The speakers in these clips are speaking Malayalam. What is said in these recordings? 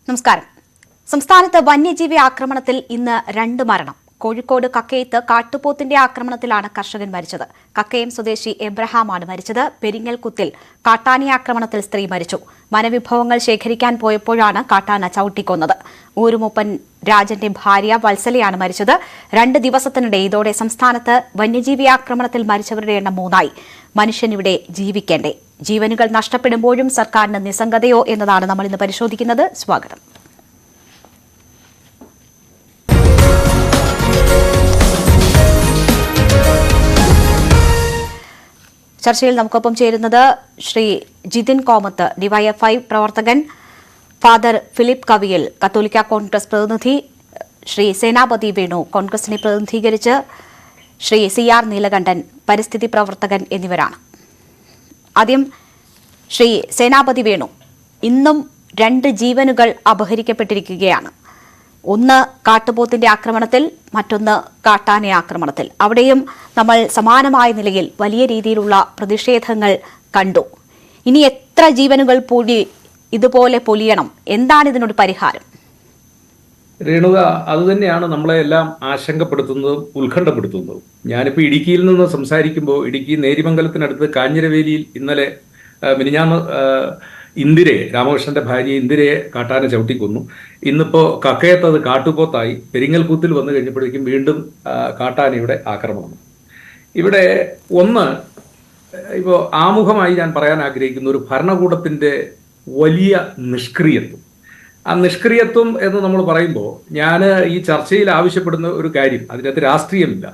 നമസ്കാരം. സംസ്ഥാനത്ത് വന്യജീവി ആക്രമണത്തിൽ ഇന്ന് 2 മരണം. കോഴിക്കോട് കക്കയത്ത് കാട്ടുപോത്തിന്റെ ആക്രമണത്തിലാണ് കർഷകൻ മരിച്ചത്. കക്കയം സ്വദേശി എബ്രഹാമാണ് മരിച്ചത്. പെരിങ്ങൽകുത്തിൽ കാട്ടാന ആക്രമണത്തിൽ സ്ത്രീ മരിച്ചു. വനവിഭവങ്ങൾ ശേഖരിക്കാൻ പോയപ്പോഴാണ് കാട്ടാന ചവിട്ടിക്കൊന്നത്. ഊരുമൂപ്പൻ രാജന്റെ ഭാര്യ വത്സലയാണ് മരിച്ചത്. 2 ദിവസത്തിനിടെ ഇതോടെ സംസ്ഥാനത്ത് വന്യജീവി ആക്രമണത്തിൽ മരിച്ചവരുടെ എണ്ണം 3ആയി. മനുഷ്യനിവിടെ ജീവിക്കേണ്ടേ? ജീവനുകൾ നഷ്ടപ്പെടുമ്പോഴും സർക്കാരിന് നിസ്സംഗതയോ എന്നതാണ് നമ്മൾ ഇന്ന് പരിശോധിക്കുന്നത്. സ്വാഗതം. ചർച്ചയിൽ നമുക്കൊപ്പം ചേരുന്നത് ശ്രീ ജിതിൻ കോമത്ത്, ഡിവൈഎഫ്ഐ പ്രവർത്തകൻ, ഫാദർ ഫിലിപ്പ് കവിയിൽ, കത്തോലിക്ക കോൺഗ്രസ് പ്രതിനിധി, ശ്രീ സേനാപതി വേണു, കോൺഗ്രസിനെ പ്രതിനിധീകരിച്ച് ശ്രീ CR നീലകണ്ഠൻ, പരിസ്ഥിതി പ്രവർത്തകൻ എന്നിവരാണ്. ആദ്യം ശ്രീ സേനാപതി വേണു, ഇന്നും 2 ജീവനുകൾ അപഹരിക്കപ്പെട്ടിരിക്കുകയാണ്. ഒന്ന് കാട്ടുപോത്തിന്റെ ആക്രമണത്തിൽ, മറ്റൊന്ന് കാട്ടാന ആക്രമണത്തിൽ. അവിടെയും നമ്മൾ സമാനമായ നിലയിൽ വലിയ രീതിയിലുള്ള പ്രതിഷേധങ്ങൾ കണ്ടു. ഇനി എത്ര ജീവനുകൾ ഇതുപോലെ പൊലിയണം? എന്താണ് ഇതിനൊരു പരിഹാരം? രേണുക, അതുതന്നെയാണ് നമ്മളെ എല്ലാം ആശങ്കപ്പെടുത്തുന്നതും ഉത്കണ്ഠപ്പെടുത്തുന്നതും. ഞാനിപ്പോൾ ഇടുക്കിയിൽ നിന്ന് സംസാരിക്കുമ്പോൾ ഇടുക്കി നേരിമംഗലത്തിനടുത്ത് കാഞ്ഞിരവേലിയിൽ ഇന്നലെ മിനിഞ്ഞാന്ന് രാമകൃഷ്ണന്റെ ഭാര്യ ഇന്ദിരയെ കാട്ടാന ചവിട്ടിക്കൊന്നു. ഇന്നിപ്പോൾ കക്കയത്ത് അത് കാട്ടുപോത്തായി. പെരിങ്ങൽകൂത്തിൽ വന്നു കഴിഞ്ഞപ്പോഴേക്കും വീണ്ടും കാട്ടാനയുടെ ആക്രമണം. ഇവിടെ ഇപ്പോൾ ആമുഖമായി ഞാൻ പറയാൻ ആഗ്രഹിക്കുന്ന ഒരു ഭരണകൂടത്തിന്റെ വലിയ നിഷ്ക്രിയത്വം. ആ നിഷ്ക്രിയത്വം എന്ന് നമ്മൾ പറയുമ്പോൾ ഞാൻ ഈ ചർച്ചയിൽ ആവശ്യപ്പെടുന്ന ഒരു കാര്യം, അതിനകത്ത് രാഷ്ട്രീയമില്ല.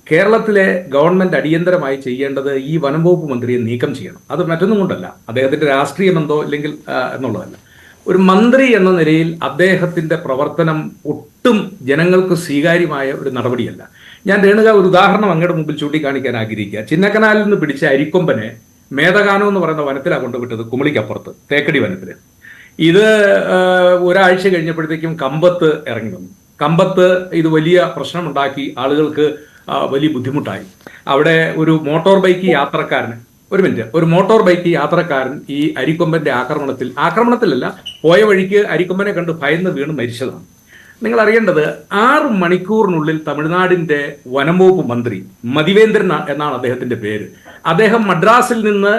കേരളത്തിലെ ഗവൺമെന്റ് അടിയന്തരമായി ചെയ്യേണ്ടത് ഈ വനം വകുപ്പ് മന്ത്രിയെ നീക്കം ചെയ്യണം. അത് മറ്റൊന്നും കൊണ്ടല്ല, അദ്ദേഹത്തിന്റെ രാഷ്ട്രീയമെന്തോ ഇല്ലെങ്കിൽ എന്നുള്ളതല്ല. ഒരു മന്ത്രി എന്ന നിലയിൽ അദ്ദേഹത്തിന്റെ പ്രവർത്തനം ഒട്ടും ജനങ്ങൾക്ക് സ്വീകാര്യമായ ഒരു നടപടിയല്ല. ഞാൻ രേണുക ഒരു ഉദാഹരണം അങ്ങയുടെ മുമ്പിൽ ചൂണ്ടിക്കാണിക്കാൻ ആഗ്രഹിക്കുക. ചിന്നക്കനാലിൽ നിന്ന് പിടിച്ച അരിക്കൊമ്പനെ മേധകാനം എന്ന് പറയുന്ന വനത്തിലാണ് കൊണ്ടുവിട്ടത്, കുമളിക്കപ്പുറത്ത് തേക്കടി വനത്തിൽ. ഇത് ഒരാഴ്ച കഴിഞ്ഞപ്പോഴത്തേക്കും കമ്പത്ത് ഇറങ്ങി വന്നു. കമ്പത്ത് ഇത് വലിയ പ്രശ്നമുണ്ടാക്കി, ആളുകൾക്ക് വലിയ ബുദ്ധിമുട്ടായി. അവിടെ ഒരു മോട്ടോർ ബൈക്ക് യാത്രക്കാരൻ ഈ അരിക്കൊമ്പന്റെ ആക്രമണത്തിലല്ല, പോയ വഴിക്ക് അരിക്കൊമ്പനെ കണ്ട് ഭയന്ന് വീണ് മരിച്ചതാണ്. നിങ്ങൾ അറിയേണ്ടത് 6 മണിക്കൂറിനുള്ളിൽ തമിഴ്നാടിന്റെ വനം വകുപ്പ് മന്ത്രി മതിവേന്ദ്രൻ എന്നാണ് അദ്ദേഹത്തിന്റെ പേര്. അദ്ദേഹം മദ്രാസിൽ നിന്ന്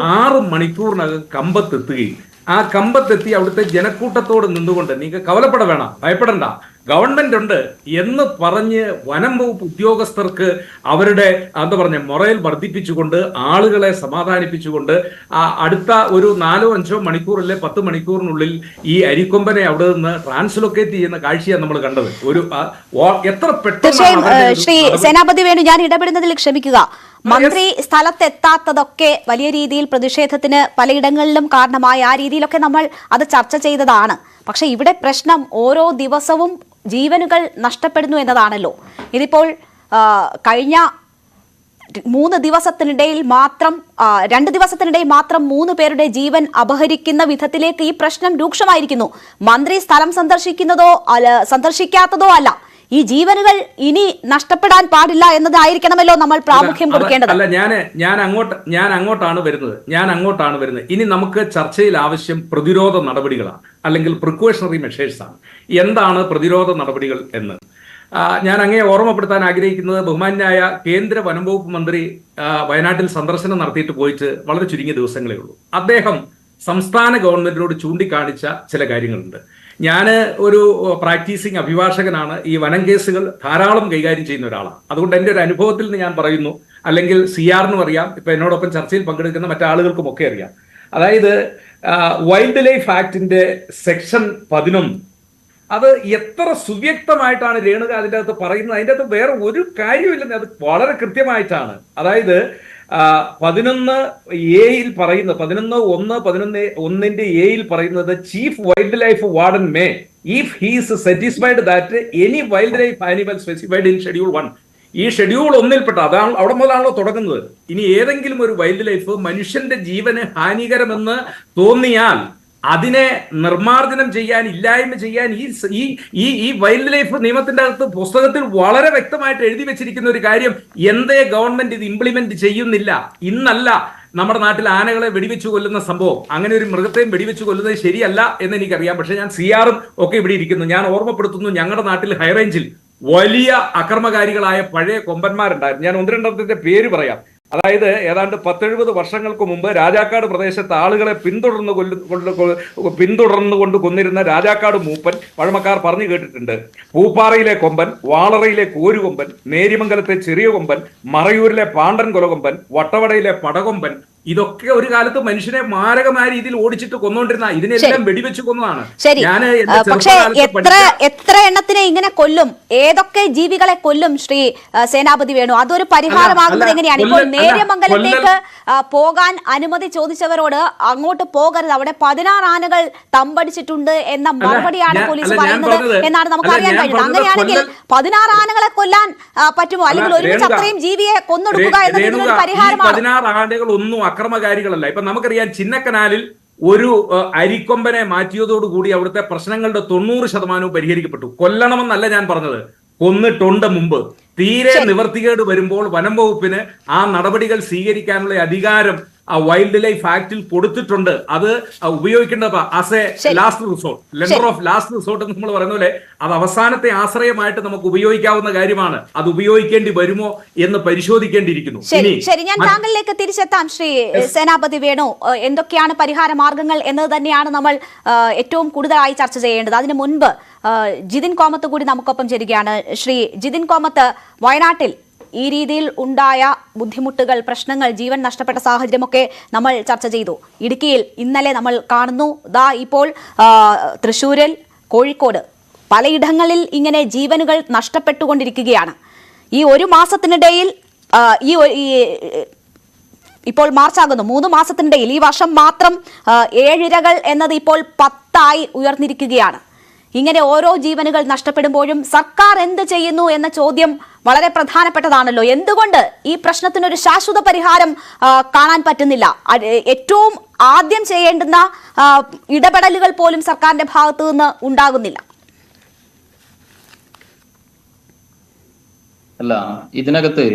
6 മണിക്കൂറിനകം കമ്പത്തെത്തുകയും ആ കമ്പത്തെത്തി അവിടുത്തെ ജനക്കൂട്ടത്തോട് നിന്നുകൊണ്ട് നിങ്ങൾക്ക് കവലപ്പെട വേണം, ഭയപ്പെടണ്ട, ഗവൺമെന്റ് ഉണ്ട് എന്ന് പറഞ്ഞ് വനം വകുപ്പ് ഉദ്യോഗസ്ഥർക്ക് അവരുടെ മൊറയിൽ വർദ്ധിപ്പിച്ചുകൊണ്ട് ആളുകളെ സമാധാനിപ്പിച്ചുകൊണ്ട് അടുത്ത ഒരു 4-5 മണിക്കൂറിലെ 10 മണിക്കൂറിനുള്ളിൽ ഈ അരിക്കൊമ്പനെ അവിടെ നിന്ന് ട്രാൻസ്ലൊക്കേറ്റ് ചെയ്യുന്ന കാഴ്ചയാണ് നമ്മൾ കണ്ടത്. ഒരു എത്ര പെട്ടെന്ന്. ശ്രീ സേനാപതി വേണു, ഞാൻ ഇടപെടുന്നതിൽ ക്ഷമിക്കുക. മന്ത്രി സ്ഥലത്തെത്താത്തതൊക്കെ വലിയ രീതിയിൽ പ്രതിഷേധത്തിന് പലയിടങ്ങളിലും കാരണമായി. ആ രീതിയിലൊക്കെ നമ്മൾ അത് ചർച്ച ചെയ്തതാണ്. പക്ഷെ ഇവിടെ പ്രശ്നം ഓരോ ദിവസവും ജീവനുകൾ നഷ്ടപ്പെടുന്നു എന്നതാണല്ലോ. ഇതിപ്പോൾ കഴിഞ്ഞ 2 ദിവസത്തിനിടയിൽ മാത്രം 3 പേരുടെ ജീവൻ അപഹരിക്കുന്ന വിധത്തിലേക്ക് ഈ പ്രശ്നം രൂക്ഷമായിരിക്കുന്നു. മന്ത്രി സ്ഥലം സന്ദർശിക്കാത്തതോ അല്ല, ഈ ജീവനുകൾ ഇനി നഷ്ടപ്പെടാൻ പാടില്ല എന്നതായിരിക്കണമല്ലോ നമ്മൾ പ്രാമുഖ്യം കൊടുക്കേണ്ടത്. അല്ല, ഞാൻ അങ്ങോട്ടാണ് വരുന്നത്. ഇനി നമുക്ക് ചർച്ചയിൽ ആവശ്യം പ്രതിരോധ നടപടികളാണ്, അല്ലെങ്കിൽ പ്രിക്കോഷണറി മെഷേഴ്സ് ആണ്. എന്താണ് പ്രതിരോധ നടപടികൾ എന്ന് ഞാൻ അങ്ങേ ഓർമ്മപ്പെടുത്താൻ ആഗ്രഹിക്കുന്നത്, ബഹുമാന്യായ കേന്ദ്ര വനം വകുപ്പ് മന്ത്രി വയനാട്ടിൽ സന്ദർശനം നടത്തിയിട്ട് പോയിട്ട് വളരെ ചുരുങ്ങിയ ദിവസങ്ങളേ ഉള്ളൂ. അദ്ദേഹം സംസ്ഥാന ഗവൺമെന്റിനോട് ചൂണ്ടിക്കാണിച്ച ചില കാര്യങ്ങളുണ്ട്. ഞാൻ ഒരു പ്രാക്ടീസിങ് അഭിഭാഷകനാണ്. ഈ വനം കേസുകൾ ധാരാളം കൈകാര്യം ചെയ്യുന്ന ഒരാളാണ്. അതുകൊണ്ട് എൻ്റെ ഒരു അനുഭവത്തിൽ നിന്ന് ഞാൻ പറയുന്നു, അല്ലെങ്കിൽ CRനും അറിയാം, ഇപ്പൊ എന്നോടൊപ്പം ചർച്ചയിൽ പങ്കെടുക്കുന്ന മറ്റാളുകൾക്കും ഒക്കെ അറിയാം. അതായത് വൈൽഡ് ലൈഫ് ആക്ടിന്റെ സെക്ഷൻ 11 അത് എത്ര സുവ്യക്തമായിട്ടാണ് രേണുക അതിൻ്റെ അകത്ത് പറയുന്നത്. അതിൻ്റെ അകത്ത് വേറെ ഒരു കാര്യമില്ലെന്ന്, അത് വളരെ കൃത്യമായിട്ടാണ്. അതായത് 11A പറയുന്നത്, 11(1)(11)A പറയുന്നത്, chief wild life warden may if he is satisfied that any wild life animal specified in schedule 1. ഈ ഷെഡ്യൂൾ 1-ൽപ്പെട്ട, അതാണ് അവിടെ മുതലാണല്ലോ തുടങ്ങുന്നത്. ഇനി ഏതെങ്കിലും ഒരു വൈൽഡ് ലൈഫ് മനുഷ്യന്റെ ജീവന് ഹാനികരമെന്ന് തോന്നിയാൽ അതിനെ നിർമ്മാർജ്ജനം ചെയ്യാൻ, ഇല്ലായ്മ ചെയ്യാൻ ഈ വൈൽഡ് ലൈഫ് നിയമത്തിന്റെ അകത്ത് പുസ്തകത്തിൽ വളരെ വ്യക്തമായിട്ട് എഴുതി വെച്ചിരിക്കുന്ന ഒരു കാര്യം, എന്തേ ഗവൺമെന്റ് ഇത് ഇംപ്ലിമെന്റ് ചെയ്യുന്നില്ല? ഇന്നല്ല, നമ്മുടെ നാട്ടിൽ ആനകളെ വെടിവെച്ച് കൊല്ലുന്ന സംഭവം, അങ്ങനെ ഒരു മൃഗത്തെയും വെടിവെച്ച് കൊല്ലുന്നത് ശരിയല്ല എന്ന് എനിക്കറിയാം. പക്ഷെ ഞാൻ സിആറും ഒക്കെ ഇവിടെ ഇരിക്കുന്നു. ഞാൻ ഓർമ്മപ്പെടുത്തുന്നു, ഞങ്ങളുടെ നാട്ടിൽ ഹൈറേഞ്ചിൽ വലിയ അക്രമകാരികളായ പഴയ കൊമ്പന്മാരുണ്ടായിരുന്നു. ഞാൻ ഒന്ന് രണ്ടെണ്ണത്തിന്റെ പേര് പറയാം. അതായത് ഏതാണ്ട് 10-70 വർഷങ്ങൾക്ക് മുമ്പ് രാജാക്കാട് പ്രദേശത്ത് ആളുകളെ പിന്തുടർന്നുകൊണ്ട് കൊന്നിരുന്ന രാജാക്കാട് മൂപ്പൻ പഴമക്കാർ പറഞ്ഞു കേട്ടിട്ടുണ്ട്. പൂപ്പാറയിലെ കൊമ്പൻ, വാളറയിലെ കോരുകൊമ്പൻ, നേരിമംഗലത്തെ ചെറിയ കൊമ്പൻ, മറയൂരിലെ പാണ്ടൻ കൊലകൊമ്പൻ, വട്ടവടയിലെ പടകൊമ്പൻ, ഇതൊക്കെ ഒരു കാലത്ത് മനുഷ്യനെ മാരകമായ രീതിയിൽ ഓടിച്ചിട്ട് കൊന്നുകൊണ്ടിരുന്ന, ഇതിനെല്ലാം വെടിവെച്ച് കൊന്നതാണ്. ഞാൻ പക്ഷേ എത്ര എണ്ണത്തിനെ ഇങ്ങനെ കൊല്ലും, ഏതൊക്കെ ജീവികളെ കൊല്ലും ശ്രീ സേനാപതി വേണു? അതൊരു പരിഹാരമാകുന്നത് എങ്ങനെയാണ്? ഇപ്പോൾ നേര്യമംഗലത്തേക്ക് പോകാൻ അനുമതി ചോദിച്ചവരോട് അങ്ങോട്ട് പോകരുത്, അവിടെ 16 ആനകൾ തമ്പടിച്ചിട്ടുണ്ട് എന്ന മറുപടിയാണ് പോലീസ് പറയുന്നത് എന്നാണ് നമുക്ക് അറിയാൻ കഴിയുന്നത്. അങ്ങനെയാണെങ്കിൽ 16 ആനകളെ കൊല്ലാൻ പറ്റുമോ? അല്ലെങ്കിൽ ഒരുമിച്ച് അത്രയും ജീവിയെ കൊന്നൊടുക്കുക എന്നതിനൊരു പരിഹാരമാണ്. 16 ആനകൾ ഒന്നും അക്രമകാരികളല്ല. ഇപ്പൊ നമുക്കറിയാം, ചിന്നക്കനാലിൽ ഒരു അരിക്കൊമ്പനെ മാറ്റിയതോടുകൂടി അവിടുത്തെ പ്രശ്നങ്ങളുടെ 90% പരിഹരിക്കപ്പെട്ടു. കൊല്ലണമെന്നല്ല ഞാൻ പറഞ്ഞത്, കൊന്നിട്ടുണ്ട് മുമ്പ്. തീരെ നിവർത്തികേട് വരുമ്പോൾ വനം വകുപ്പിന് ആ നടപടികൾ സ്വീകരിക്കാനുള്ള അധികാരം വൈൽഡ് ലൈഫ് ആക്ടിൽ കൊടുത്തിട്ടുണ്ട്. അത് ഉപയോഗിക്കേണ്ടത് as A last resort, lender of last resort എന്ന് നമ്മൾ പറയുന്ന പോലെ അത് അവസാനത്തെ ആശ്രയമായിട്ട് നമുക്ക് ഉപയോഗിക്കാവുന്ന കാര്യമാണ്. അത് ഉപയോഗിക്കേണ്ടി വരുമോ എന്ന് പരിശോധിക്കേണ്ടിയിരിക്കുന്നു. ശരി, ഞാൻ താങ്കളിലേക്ക് തിരിച്ചെത്താം ശ്രീ സേനാപതി വേണു. എന്തൊക്കെയാണ് പരിഹാര മാർഗങ്ങൾ എന്നത് തന്നെയാണ് നമ്മൾ ഏറ്റവും കൂടുതലായി ചർച്ച ചെയ്യേണ്ടത്. അതിനു മുൻപ് ജിതിൻ കോമത്ത് കൂടി നമുക്കൊപ്പം ചേരുകയാണ്. ശ്രീ ജിതിൻ കോമത്ത്, വയനാട്ടിൽ ഈ രീതിയിൽ ഉണ്ടായ ബുദ്ധിമുട്ടുകൾ, പ്രശ്നങ്ങൾ, ജീവൻ നഷ്ടപ്പെട്ട സാഹചര്യമൊക്കെ നമ്മൾ ചർച്ച ചെയ്തു. ഇടുക്കിയിൽ ഇന്നലെ നമ്മൾ കാണുന്നു, ദാ ഇപ്പോൾ തൃശ്ശൂരിൽ, കോഴിക്കോട് പലയിടങ്ങളിൽ ഇങ്ങനെ ജീവനുകൾ നഷ്ടപ്പെട്ടുകൊണ്ടിരിക്കുകയാണ്. ഈ ഒരു മാസത്തിനിടയിൽ ഇപ്പോൾ മാർച്ചാകുന്നു, 3 മാസത്തിനിടയിൽ ഈ വർഷം മാത്രം 7 ഇരകൾ എന്നത് ഇപ്പോൾ 10 ഉയർന്നിരിക്കുകയാണ്. ഇങ്ങനെ ഓരോ ജീവനുകൾ നഷ്ടപ്പെടുമ്പോഴും സർക്കാർ എന്ത് ചെയ്യുന്നു എന്ന ചോദ്യം വളരെ പ്രധാനപ്പെട്ടതാണല്ലോ. എന്തുകൊണ്ട് ഈ പ്രശ്നത്തിനൊരു ശാശ്വത പരിഹാരം കാണാൻ പറ്റുന്നില്ല? ഏറ്റവും ആദ്യം ചെയ്യേണ്ടുന്ന ഇടപെടലുകൾ പോലും സർക്കാരിന്റെ ഭാഗത്തു നിന്ന് ഉണ്ടാകുന്നില്ല. അല്ല, ഇതിനകത്ത്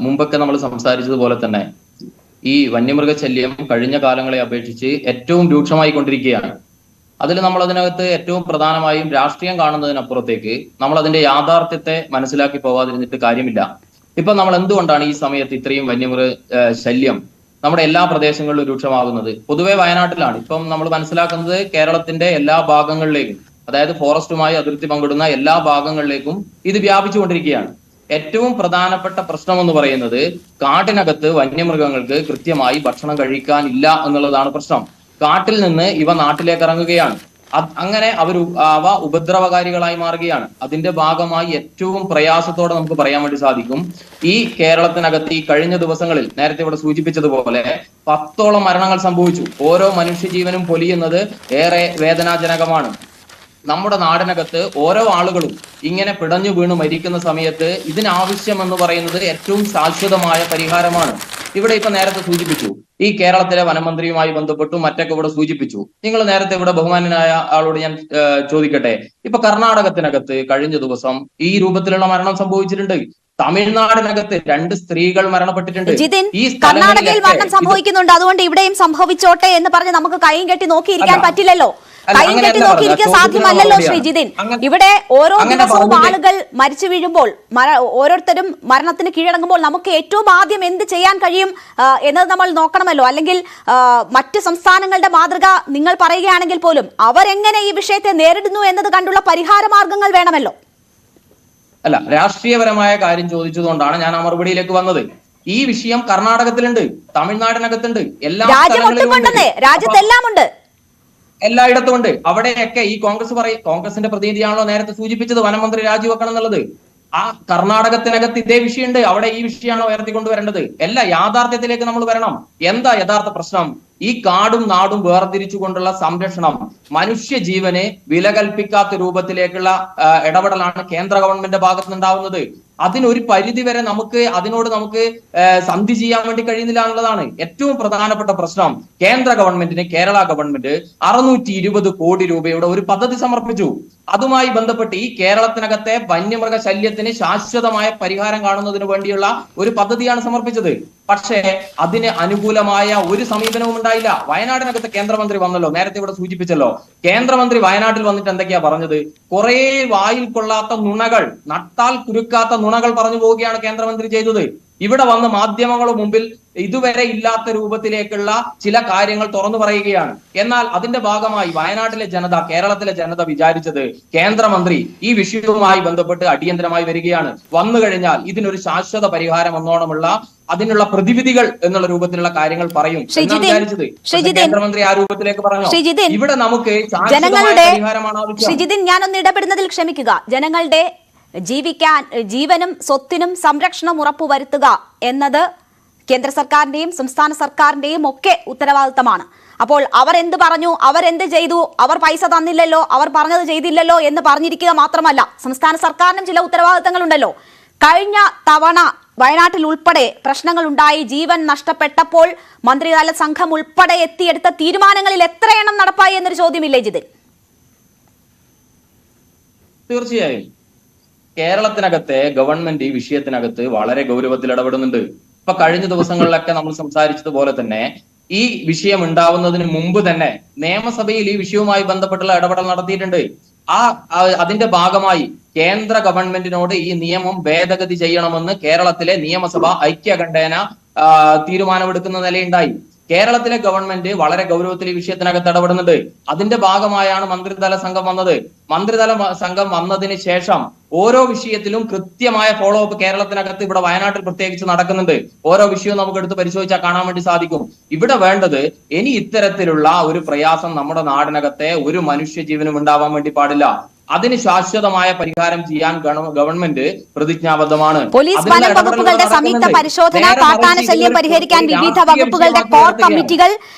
മുമ്പൊക്കെ നമ്മൾ സംസാരിച്ചതുപോലെ തന്നെ ഈ വന്യമൃഗശല്യം കഴിഞ്ഞ കാലങ്ങളെ അപേക്ഷിച്ച് ഏറ്റവും രൂക്ഷമായി കൊണ്ടിരിക്കുകയാണ്. അതിൽ നമ്മൾ അതിനകത്ത് ഏറ്റവും പ്രധാനമായും രാഷ്ട്രീയം കാണുന്നതിനപ്പുറത്തേക്ക് നമ്മൾ അതിന്റെ യാഥാർത്ഥ്യത്തെ മനസ്സിലാക്കി പോകാതിരുന്നിട്ട് കാര്യമില്ല. ഇപ്പൊ നമ്മൾ എന്തുകൊണ്ടാണ് ഈ സമയത്ത് ഇത്രയും വന്യമൃഗ ശല്യം നമ്മുടെ എല്ലാ പ്രദേശങ്ങളിലും രൂക്ഷമാകുന്നത്? പൊതുവെ വയനാട്ടിലാണ്. ഇപ്പം നമ്മൾ മനസ്സിലാക്കുന്നത് കേരളത്തിന്റെ എല്ലാ ഭാഗങ്ങളിലേക്കും, അതായത് ഫോറസ്റ്റുമായി അതിർത്തി പങ്കിടുന്ന എല്ലാ ഭാഗങ്ങളിലേക്കും ഇത് വ്യാപിച്ചുകൊണ്ടിരിക്കുകയാണ്. ഏറ്റവും പ്രധാനപ്പെട്ട പ്രശ്നം എന്ന് പറയുന്നത് കാട്ടിനകത്ത് വന്യമൃഗങ്ങൾക്ക് കൃത്യമായി ഭക്ഷണം കഴിക്കാനില്ല എന്നുള്ളതാണ് പ്രശ്നം. കാട്ടിൽ നിന്ന് ഇവ നാട്ടിലേക്ക് ഇറങ്ങുകയാണ്. അങ്ങനെ അവ ഉപദ്രവകാരികളായി മാറുകയാണ്. അതിന്റെ ഭാഗമായി ഏറ്റവും പ്രയാസത്തോടെ നമുക്ക് പറയാൻ വേണ്ടി സാധിക്കും, ഈ കേരളത്തിനകത്ത് ഈ കഴിഞ്ഞ ദിവസങ്ങളിൽ നേരത്തെ ഇവിടെ സൂചിപ്പിച്ചതുപോലെ 10ഓളം മരണങ്ങൾ സംഭവിച്ചു. ഓരോ മനുഷ്യജീവനും പൊലിയുന്നത് ഏറെ വേദനാജനകമാണ്. നമ്മുടെ നാടിനകത്ത് ഓരോ ആളുകളും ഇങ്ങനെ പിടഞ്ഞു വീണ് മരിക്കുന്ന സമയത്ത് ഇതിനാവശ്യം എന്ന് പറയുന്നത് ഏറ്റവും ശാശ്വതമായ പരിഹാരമാണ്. ഇവിടെ ഇപ്പൊ നേരത്തെ സൂചിപ്പിച്ചു, ഈ കേരളത്തിലെ വനമന്ത്രിയുമായി ബന്ധപ്പെട്ടു മറ്റൊക്കെ ഇവിടെ സൂചിപ്പിച്ചു. നിങ്ങൾ നേരത്തെ ഇവിടെ ബഹുമാനനായ ആളോട് ഞാൻ ചോദിക്കട്ടെ, ഇപ്പൊ കർണാടകത്തിനകത്ത് കഴിഞ്ഞ ദിവസം ഈ രൂപത്തിലുള്ള മരണം സംഭവിച്ചിട്ടുണ്ട്. തമിഴ്നാടിനകത്ത് 2 സ്ത്രീകൾ മരണപ്പെട്ടിട്ടുണ്ട്. ഈ കർണാടകയിൽ മരണം സംഭവിക്കുന്നുണ്ട്, അതുകൊണ്ട് ഇവിടെയും സംഭവിച്ചോട്ടെ എന്ന് പറഞ്ഞ് നമുക്ക് കൈയും കെട്ടി നോക്കിയിരിക്കാൻ പറ്റില്ലല്ലോ. കൈയും കെട്ടി നോക്കിയിരിക്കാൻ സാധ്യമല്ലല്ലോ ശ്രീ ജിതിൻ. ഇവിടെ ഓരോ ദിവസവും ആളുകൾ മരിച്ചു വീഴുമ്പോൾ, ഓരോരുത്തരും മരണത്തിന് കീഴടങ്ങുമ്പോൾ നമുക്ക് ഏറ്റവും ആദ്യം എന്ത് ചെയ്യാൻ കഴിയും എന്നത് നമ്മൾ നോക്കണമല്ലോ. അല്ലെങ്കിൽ മറ്റ് സംസ്ഥാനങ്ങളുടെ മാതൃക നിങ്ങൾ പറയുകയാണെങ്കിൽ പോലും അവരെങ്ങനെ ഈ വിഷയത്തെ നേരിടുന്നു എന്നത് കണ്ടുള്ള പരിഹാര മാർഗങ്ങൾ വേണമല്ലോ. അല്ല, രാഷ്ട്രീയപരമായ കാര്യം ചോദിച്ചതുകൊണ്ടാണ് ഞാൻ ആ മറുപടിയിലേക്ക് വന്നത്. ഈ വിഷയം കർണാടകത്തിലുണ്ട്, തമിഴ്നാടിനകത്തുണ്ട്, എല്ലാ രാജ്യത്തെല്ലാം ഉണ്ട്, എല്ലായിടത്തും ഉണ്ട്. അവിടെയൊക്കെ ഈ കോൺഗ്രസിന്റെ പ്രതിനിധിയാണല്ലോ നേരത്തെ സൂചിപ്പിച്ചത് വനമന്ത്രി രാജിവെക്കണം എന്നുള്ളത്. ആ കർണാടകത്തിനകത്ത് ഇതേ വിഷയമുണ്ട്. അവിടെ ഈ വിഷയമാണോ ഉയർത്തിക്കൊണ്ടുവരേണ്ടത്? എല്ലാ യാഥാർത്ഥ്യത്തിലേക്ക് നമ്മൾ വരണം. എന്താ യഥാർത്ഥ പ്രശ്നം? ഈ കാടും നാടും വേർതിരിച്ചുകൊണ്ടുള്ള സംരക്ഷണം, മനുഷ്യ ജീവനെ വില കൽപ്പിക്കാത്ത രൂപത്തിലേക്കുള്ള ഇടപെടലാണ് കേന്ദ്ര ഗവൺമെന്റിന്റെ ഭാഗത്ത് നിന്നുണ്ടാവുന്നത്. അതിനൊരു പരിധി വരെ അതിനോട് നമുക്ക് സന്ധി ചെയ്യാൻ വേണ്ടി കഴിയുന്നില്ല എന്നുള്ളതാണ് ഏറ്റവും പ്രധാനപ്പെട്ട പ്രശ്നം. കേന്ദ്ര ഗവൺമെന്റിന്, കേരള ഗവൺമെന്റ് 620 കോടി രൂപയുടെ ഒരു പദ്ധതി സമർപ്പിച്ചു. അതുമായി ബന്ധപ്പെട്ട് ഈ കേരളത്തിനകത്തെ വന്യമൃഗ ശല്യത്തിന് ശാശ്വതമായ പരിഹാരം കാണുന്നതിന് വേണ്ടിയുള്ള ഒരു പദ്ധതിയാണ് സമർപ്പിച്ചത്. പക്ഷേ അതിന് അനുകൂലമായ ഒരു സമീപനവും ഉണ്ടായില്ല. വയനാടിനകത്ത് കേന്ദ്രമന്ത്രി വന്നല്ലോ, നേരത്തെ ഇവിടെ സൂചിപ്പിച്ചല്ലോ. കേന്ദ്രമന്ത്രി വയനാട്ടിൽ വന്നിട്ട് എന്തൊക്കെയാ പറഞ്ഞത്? കുറെ വായിൽ കൊള്ളാത്ത നുണകൾ, നട്ടാൽ കുരുക്കാത്ത നുണകൾ പറഞ്ഞു പോവുകയാണ് കേന്ദ്രമന്ത്രി ചെയ്തത്. ഇവിടെ വന്ന് മാധ്യമങ്ങളുടെ മുമ്പിൽ ഇതുവരെ ഇല്ലാത്ത രൂപത്തിലേക്കുള്ള ചില കാര്യങ്ങൾ തുറന്നു പറയുകയാണ്. എന്നാൽ അതിന്റെ ഭാഗമായി വയനാട്ടിലെ ജനത, കേരളത്തിലെ ജനത വിചാരിച്ചത് കേന്ദ്രമന്ത്രി ഈ വിഷയവുമായി ബന്ധപ്പെട്ട് അടിയന്തരമായി വരികയാണ്, വന്നു കഴിഞ്ഞാൽ ഇതിനൊരു ശാശ്വത പരിഹാരം എന്നോണമുള്ള അതിനുള്ള പ്രതിവിധികൾ എന്നുള്ള രൂപത്തിലുള്ള കാര്യങ്ങൾ പറയും എന്നാണ് വിചാരിച്ചത്. കേന്ദ്രമന്ത്രി ആ രൂപത്തിലേക്ക് പറഞ്ഞു. ഇവിടെ നമുക്ക് പരിഹാരമാണ് ആവശ്യം. ശ്രീജിതിൻ, ഞാനൊന്ന് ഇടപെടുന്നതിൽ ക്ഷമിക്കുക. ജനങ്ങളുടെ ജീവനും സ്വത്തിനും സംരക്ഷണം ഉറപ്പുവരുത്തുക എന്നത് കേന്ദ്ര സർക്കാരിന്റെയും സംസ്ഥാന സർക്കാരിന്റെയും ഒക്കെ ഉത്തരവാദിത്തമാണ്. അപ്പോൾ അവർ എന്ത് പറഞ്ഞു, അവരെന്ത് ചെയ്തു, അവർ പൈസ തന്നില്ലല്ലോ, അവർ പറഞ്ഞത് ചെയ്തില്ലല്ലോ എന്ന് പറഞ്ഞിരിക്കുക മാത്രമല്ല, സംസ്ഥാന സർക്കാരിനും ചില ഉത്തരവാദിത്തങ്ങളുണ്ടല്ലോ. കഴിഞ്ഞ തവണ വയനാട്ടിൽ ഉൾപ്പെടെ പ്രശ്നങ്ങൾ ഉണ്ടായി, ജീവൻ നഷ്ടപ്പെട്ടപ്പോൾ മന്ത്രിതല സംഘം ഉൾപ്പെടെ എത്തിയെടുത്ത തീരുമാനങ്ങളിൽ എത്രയെണ്ണം നടപ്പായി എന്നൊരു ചോദ്യമില്ലേ ജിതിൻ? തീർച്ചയായും കേരളത്തിനകത്തെ ഗവൺമെന്റ് ഈ വിഷയത്തിനകത്ത് വളരെ ഗൗരവത്തിൽ ഇടപെടുന്നുണ്ട്. ഇപ്പൊ കഴിഞ്ഞ ദിവസങ്ങളിലൊക്കെ നമ്മൾ സംസാരിച്ചതുപോലെ തന്നെ ഈ വിഷയം ഉണ്ടാവുന്നതിന് മുമ്പ് തന്നെ നിയമസഭയിൽ ഈ വിഷയവുമായി ബന്ധപ്പെട്ടുള്ള ഇടപെടൽ നടത്തിയിട്ടുണ്ട്. അതിന്റെ ഭാഗമായി കേന്ദ്ര ഗവൺമെന്റിനോട് ഈ നിയമം ഭേദഗതി ചെയ്യണമെന്ന് കേരളത്തിലെ നിയമസഭ ഐക്യകണ്ഠേന തീരുമാനമെടുക്കുന്ന നിലയുണ്ടായി. കേരളത്തിലെ ഗവൺമെന്റ് വളരെ ഗൗരവത്തിൽ ഈ വിഷയത്തിനകത്ത് ഇടപെടുന്നുണ്ട്. അതിന്റെ ഭാഗമായാണ് മന്ത്രിതല സംഘം വന്നത്. മന്ത്രിതല സംഘം വന്നതിന് ശേഷം ഓരോ വിഷയത്തിലും കൃത്യമായ ഫോളോ അപ്പ് കേരളത്തിനകത്ത്, ഇവിടെ വയനാട്ടിൽ പ്രത്യേകിച്ച് നടക്കുന്നുണ്ട്. ഓരോ വിഷയവും നമുക്ക് എടുത്ത് പരിശോധിച്ചാൽ കാണാൻ വേണ്ടി സാധിക്കും. ഇവിടെ വേണ്ടത്, ഇനി ഇത്തരത്തിലുള്ള ഒരു പ്രയാസം നമ്മുടെ നാടിനകത്തെ ഒരു മനുഷ്യജീവനും ഉണ്ടാവാൻ വേണ്ടി പാടില്ല. അതിന് ശാശ്വതമായ പരിഹാരം ചെയ്യാൻ ഗവൺമെന്റ് പ്രതിജ്ഞാബദ്ധമാണ്. പോലീസ് വനം വകുപ്പുകളുടെ സംയുക്ത പരിശോധന, കാട്ടാന ശല്യം പരിഹരിക്കാൻ വിവിധ വകുപ്പുകളുടെ കോർ കമ്മിറ്റികൾ,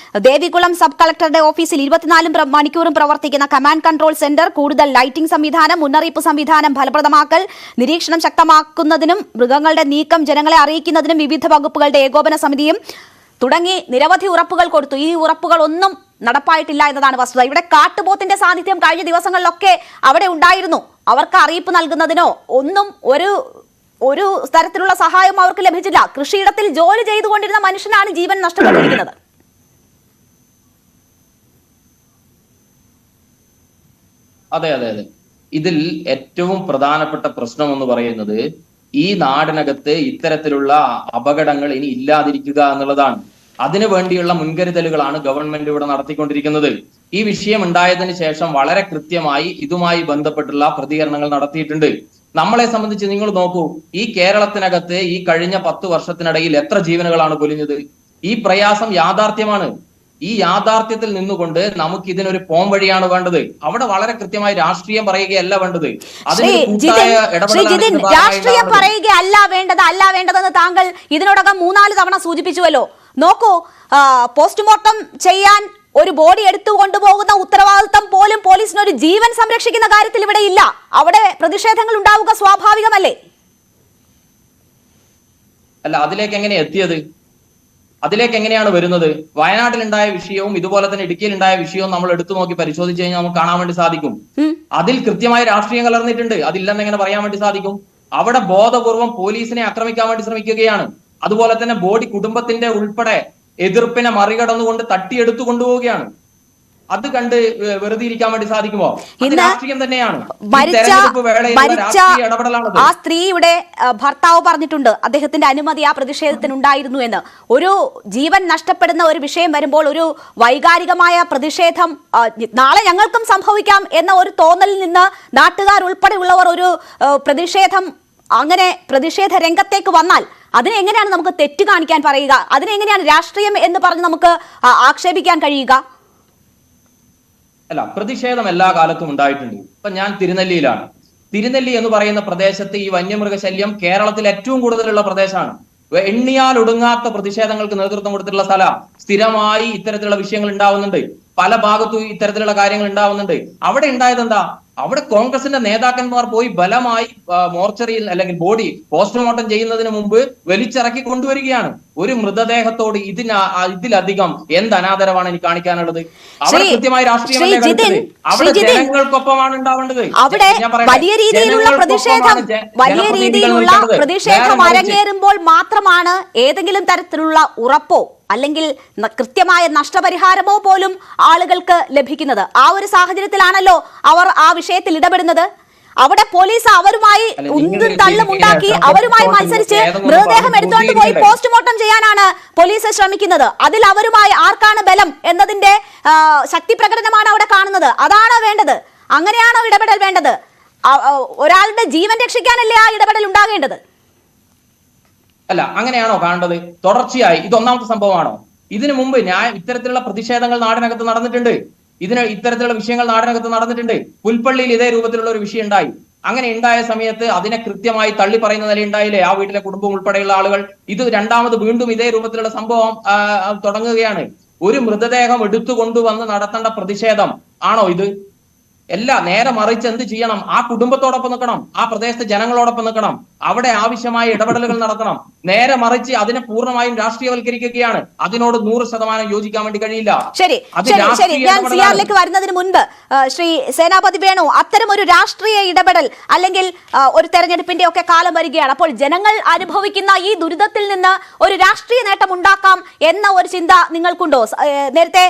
ദേവികുളം സബ് കളക്ടറുടെ ഓഫീസിൽ 24 മണിക്കൂറും പ്രവർത്തിക്കുന്ന കമാൻഡ് കൺട്രോൾ സെന്റർ, കൂടുതൽ ലൈറ്റിംഗ് സംവിധാനം, മുന്നറിയിപ്പ് സംവിധാനം ഫലപ്രദമാക്കൽ, നിരീക്ഷണം ശക്തമാക്കുന്നതിനും മൃഗങ്ങളുടെ നീക്കം ജനങ്ങളെ അറിയിക്കുന്നതിനും വിവിധ വകുപ്പുകളുടെ ഏകോപന സമിതിയും തുടങ്ങി നിരവധി ഉറപ്പുകൾ കൊടുത്തു. ഈ ഉറപ്പുകൾ ഒന്നും നടപ്പായിട്ടില്ല എന്നതാണ് വസ്തുത. ഇവിടെ കാട്ടുപോത്തിന്റെ സാന്നിധ്യം കഴിഞ്ഞ ദിവസങ്ങളിലൊക്കെ അവിടെ ഉണ്ടായിരുന്നു. അവർക്ക് അറിയിപ്പ് നൽകുന്നതിനോ ഒന്നും ഒരു തരത്തിലുള്ള സഹായം അവർക്ക് ലഭിച്ചില്ല. കൃഷിയിടത്തിൽ ജോലി ചെയ്തുകൊണ്ടിരുന്ന മനുഷ്യനാണ് ജീവൻ നഷ്ടപ്പെട്ടിരിക്കുന്നത്. അതെ അതെ അതെ ഇതിൽ ഏറ്റവും പ്രധാനപ്പെട്ട പ്രശ്നം എന്ന് പറയുന്നത് ഈ നാടിനകത്ത് ഇത്തരത്തിലുള്ള അപകടങ്ങൾ ഇനി ഇല്ലാതിരിക്കുക എന്നുള്ളതാണ്. അതിനു വേണ്ടിയുള്ള മുൻകരുതലുകളാണ് ഗവൺമെന്റ് ഇവിടെ നടത്തിക്കൊണ്ടിരിക്കുന്നത്. ഈ വിഷയം ഉണ്ടായതിനു ശേഷം വളരെ കൃത്യമായി ഇതുമായി ബന്ധപ്പെട്ടുള്ള പ്രതികരണങ്ങൾ നടത്തിയിട്ടുണ്ട്. നമ്മളെ സംബന്ധിച്ച് നിങ്ങൾ നോക്കൂ, ഈ കേരളത്തിനകത്ത് ഈ കഴിഞ്ഞ 10 വർഷത്തിനിടയിൽ എത്ര ജീവനുകളാണ് പൊലിഞ്ഞത്? ഈ പ്രയാസം യാഥാർത്ഥ്യമാണ്. ഈ യാഥാർത്ഥ്യത്തിൽ നിന്നുകൊണ്ട് നമുക്ക് ഇതിനൊരു പോം വഴിയാണ് വേണ്ടത്. അവിടെ വളരെ കൃത്യമായി രാഷ്ട്രീയം പറയുകയല്ല വേണ്ടത്. രാഷ്ട്രീയം പറയുകയല്ല വേണ്ടതെന്ന് താങ്കൾ ഇതിനോടകം 3-4 തവണ സൂചിപ്പിച്ചുവല്ലോ. നോക്കൂ, പോസ്റ്റ്മോർട്ടം ചെയ്യാൻ ഒരു ബോഡി എടുത്തു കൊണ്ടുപോകുന്ന ഉത്തരവാദിത്തം പോലും പോലീസിന് ഒരു ജീവൻ സംരക്ഷിക്കുന്ന കാര്യത്തിൽ ഇവിടെ ഇല്ല. അവിടെ പ്രതിഷേധങ്ങൾ ഉണ്ടാവുക സ്വാഭാവികമല്ലേ? അല്ല, അതിലേക്ക് എങ്ങനെ എത്തിയത്? അതിലേക്ക് എങ്ങനെയാണ് വരുന്നത്? വയനാട്ടിലുണ്ടായ വിഷയവും ഇതുപോലെ തന്നെ ഇടുക്കിയിലുണ്ടായ വിഷയവും നമ്മൾ എടുത്തു നോക്കി പരിശോധിച്ചു കഴിഞ്ഞാൽ നമുക്ക് കാണാൻ വേണ്ടി സാധിക്കും. അതിൽ കൃത്യമായ രാഷ്ട്രീയം കലർന്നിട്ടുണ്ട്. അതില്ലെന്ന് എങ്ങനെ പറയാൻ വേണ്ടി സാധിക്കും? അവിടെ ബോധപൂർവം പോലീസിനെ ആക്രമിക്കാൻ വേണ്ടി ശ്രമിക്കുകയാണ്. അതുപോലെ തന്നെ ബോഡി കുടുംബത്തിന്റെ ഉൾപ്പെടെ എതിർപ്പിനെ മറികടന്നുകൊണ്ട് തട്ടിയെടുത്തു കൊണ്ടുപോവുകയാണ്. അത് കണ്ട് വെറുതെ ഇരിക്കാൻ വേണ്ടി സാധിക്കുമോ? രാഷ്ട്രീയം തന്നെയാണ്. ആ സ്ത്രീയുടെ ഭർത്താവ് പറഞ്ഞിട്ടുണ്ട് അദ്ദേഹത്തിന്റെ അനുമതി ആ പ്രതിഷേധത്തിന് ഉണ്ടായിരുന്നു എന്ന്. ഒരു ജീവൻ നഷ്ടപ്പെടുന്ന ഒരു വിഷയം വരുമ്പോൾ ഒരു വൈകാരികമായ പ്രതിഷേധം നാളെ ഞങ്ങൾക്കും സംഭവിക്കാം എന്ന ഒരു തോന്നലിൽ നിന്ന് നാട്ടുകാർ ഉൾപ്പെടെയുള്ളവർ ഒരു പ്രതിഷേധം, അങ്ങനെ പ്രതിഷേധ രംഗത്തേക്ക് വന്നാൽ അതിനെങ്ങനെയാണ് നമുക്ക് തെറ്റ് കാണിക്കാൻ പറയുക? അതിനെങ്ങനെയാണ് രാഷ്ട്രീയം എന്ന് പറഞ്ഞ് നമുക്ക് ആക്ഷേപിക്കാൻ കഴിയുക? അല്ല, പ്രതിഷേധം എല്ലാ കാലത്തും ഉണ്ടായിട്ടുണ്ട്. ഇപ്പൊ ഞാൻ തിരുനെല്ലിയിലാണ്. തിരുനെല്ലി എന്ന് പറയുന്ന പ്രദേശത്ത് ഈ വന്യമൃഗശല്യം കേരളത്തിൽ ഏറ്റവും കൂടുതലുള്ള പ്രദേശമാണ്. എണ്ണിയാൽ ഒടുങ്ങാത്ത പ്രതിഷേധങ്ങൾക്ക് നേതൃത്വം കൊടുത്തിട്ടുള്ള സ്ഥലം. സ്ഥിരമായി ഇത്തരത്തിലുള്ള വിഷയങ്ങൾ ഉണ്ടാവുന്നുണ്ട്. പല ഭാഗത്തും ഇത്തരത്തിലുള്ള കാര്യങ്ങൾ ഉണ്ടാവുന്നുണ്ട്. അവിടെ ഉണ്ടായത് എന്താ? അവിടെ കോൺഗ്രസിന്റെ നേതാക്കന്മാർ പോയി ബലമായി മോർച്ചറിയിൽ അല്ലെങ്കിൽ ബോഡി പോസ്റ്റ്മോർട്ടം ചെയ്യുന്നതിന് മുമ്പ് വലിച്ചിറക്കി കൊണ്ടുവരികയാണ്. ഒരു മൃതദേഹത്തോട് ഇതിലധികം എന്ത് അനാദരവാണ് എനിക്ക് കാണിക്കാനുള്ളത്? അവിടെ കൃത്യമായി രാഷ്ട്രീയമല്ലേ കളിച്ചത്? അവിടെ ജനങ്ങൾക്കൊപ്പമാണ് ഉണ്ടാവേണ്ടത്. അവിടെ വലിയ രീതിയിലുള്ള പ്രതിഷേധം അരങ്ങേറുമ്പോൾ മാത്രമാണ് ഏതെങ്കിലും തരത്തിലുള്ള ഉറപ്പോ അല്ലെങ്കിൽ കൃത്യമായ നഷ്ടപരിഹാരമോ പോലും ആളുകൾക്ക് ലഭിക്കുന്നത്. ആ ഒരു സാഹചര്യത്തിലാണല്ലോ അവർ ആ വിഷയത്തിൽ ഇടപെടുന്നത്. അവിടെ പോലീസ് അവരുമായി ഉന്തും തള്ളും ഉണ്ടാക്കി അവരുമായി മത്സരിച്ച് മൃതദേഹം എടുത്തുകൊണ്ട് പോയി പോസ്റ്റ്മോർട്ടം ചെയ്യാനാണ് പോലീസ് ശ്രമിക്കുന്നത്. അതിൽ അവരുമായി ആർക്കാണ് ബലം എന്നതിന്റെ ശക്തി പ്രകടനമാണ് അവിടെ കാണുന്നത്. അതാണ് വേണ്ടത്. അങ്ങനെയാണോ ഇടപെടൽ വേണ്ടത്? ഒരാളുടെ ജീവൻ രക്ഷിക്കാനല്ലേ ആ ഇടപെടൽ ഉണ്ടാകേണ്ടത്? അല്ല, അങ്ങനെയാണോ കാണേണ്ടത്? തുടർച്ചയായി ഇതൊന്നാമത്തെ സംഭവമാണോ? ഇതിനു മുമ്പ് ഇത്തരത്തിലുള്ള പ്രതിഷേധങ്ങൾ നാടിനകത്ത് നടന്നിട്ടുണ്ട്. ഇത്തരത്തിലുള്ള വിഷയങ്ങൾ നാടിനകത്ത് നടന്നിട്ടുണ്ട്. പുൽപ്പള്ളിയിൽ ഇതേ രൂപത്തിലുള്ള ഒരു വിഷയം ഉണ്ടായി. അങ്ങനെ ഉണ്ടായ സമയത്ത് അതിനെ കൃത്യമായി തള്ളി പറയുന്ന നില ഉണ്ടായില്ലേ ആ വീട്ടിലെ കുടുംബം ഉൾപ്പെടെയുള്ള ആളുകൾ? ഇത് രണ്ടാമത് വീണ്ടും ഇതേ രൂപത്തിലുള്ള സംഭവം തുടങ്ങുകയാണ്. ഒരു മൃതദേഹം എടുത്തുകൊണ്ടുവന്ന് നടത്തേണ്ട പ്രതിഷേധം ആണോ ഇത്? അല്ല, നേരെ മറിച്ച് എന്ത് ചെയ്യണം? ആ കുടുംബത്തോടൊപ്പം നിൽക്കണം, ആ പ്രദേശത്തെ ജനങ്ങളോടൊപ്പം നിൽക്കണം, അവിടെ ആവശ്യമായ ഇടപെടലുകൾ നടത്തണം. നേരെ മറിച്ച് അതിനെ പൂർണ്ണമായും രാഷ്ട്രീയവൽക്കരിക്കുകയാണ്. അതിനോട് 100% യോജിക്കാൻ വേണ്ടി കഴിയില്ല. ശരി, ഞാൻ സിആറിലേക്ക് വരുന്നതിന് മുൻപ് ശ്രീ സേനാപതി വേണു, അത്തരം ഒരു രാഷ്ട്രീയ ഇടപെടൽ അല്ലെങ്കിൽ ഒരു തെരഞ്ഞെടുപ്പിന്റെ ഒക്കെ കാലം വരികയാണ്. അപ്പോൾ ജനങ്ങൾ അനുഭവിക്കുന്ന ഈ ദുരിതത്തിൽ നിന്ന് ഒരു രാഷ്ട്രീയ നേട്ടം ഉണ്ടാക്കാം എന്ന ഒരു ചിന്ത നിങ്ങൾക്കുണ്ടോ? നേരത്തെ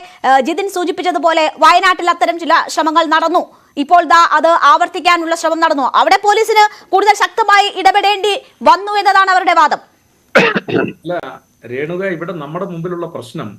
ജിതിൻ സൂചിപ്പിച്ചതുപോലെ വയനാട്ടിൽ അത്തരം ചില ശ്രമങ്ങൾ നടന്നു. ഇപ്പോൾ അത് ആവർത്തിക്കാനുള്ള ശ്രമം നടന്നു. അവിടെ പോലീസിന് കൂടുതൽ ശക്തമായി ഇടപെടേണ്ടി വന്നു എന്നതാണ് അവരുടെ വാദം. അല്ല രേണുക, ഇവിടെ നമ്മുടെ മുമ്പിലുള്ള പ്രശ്നം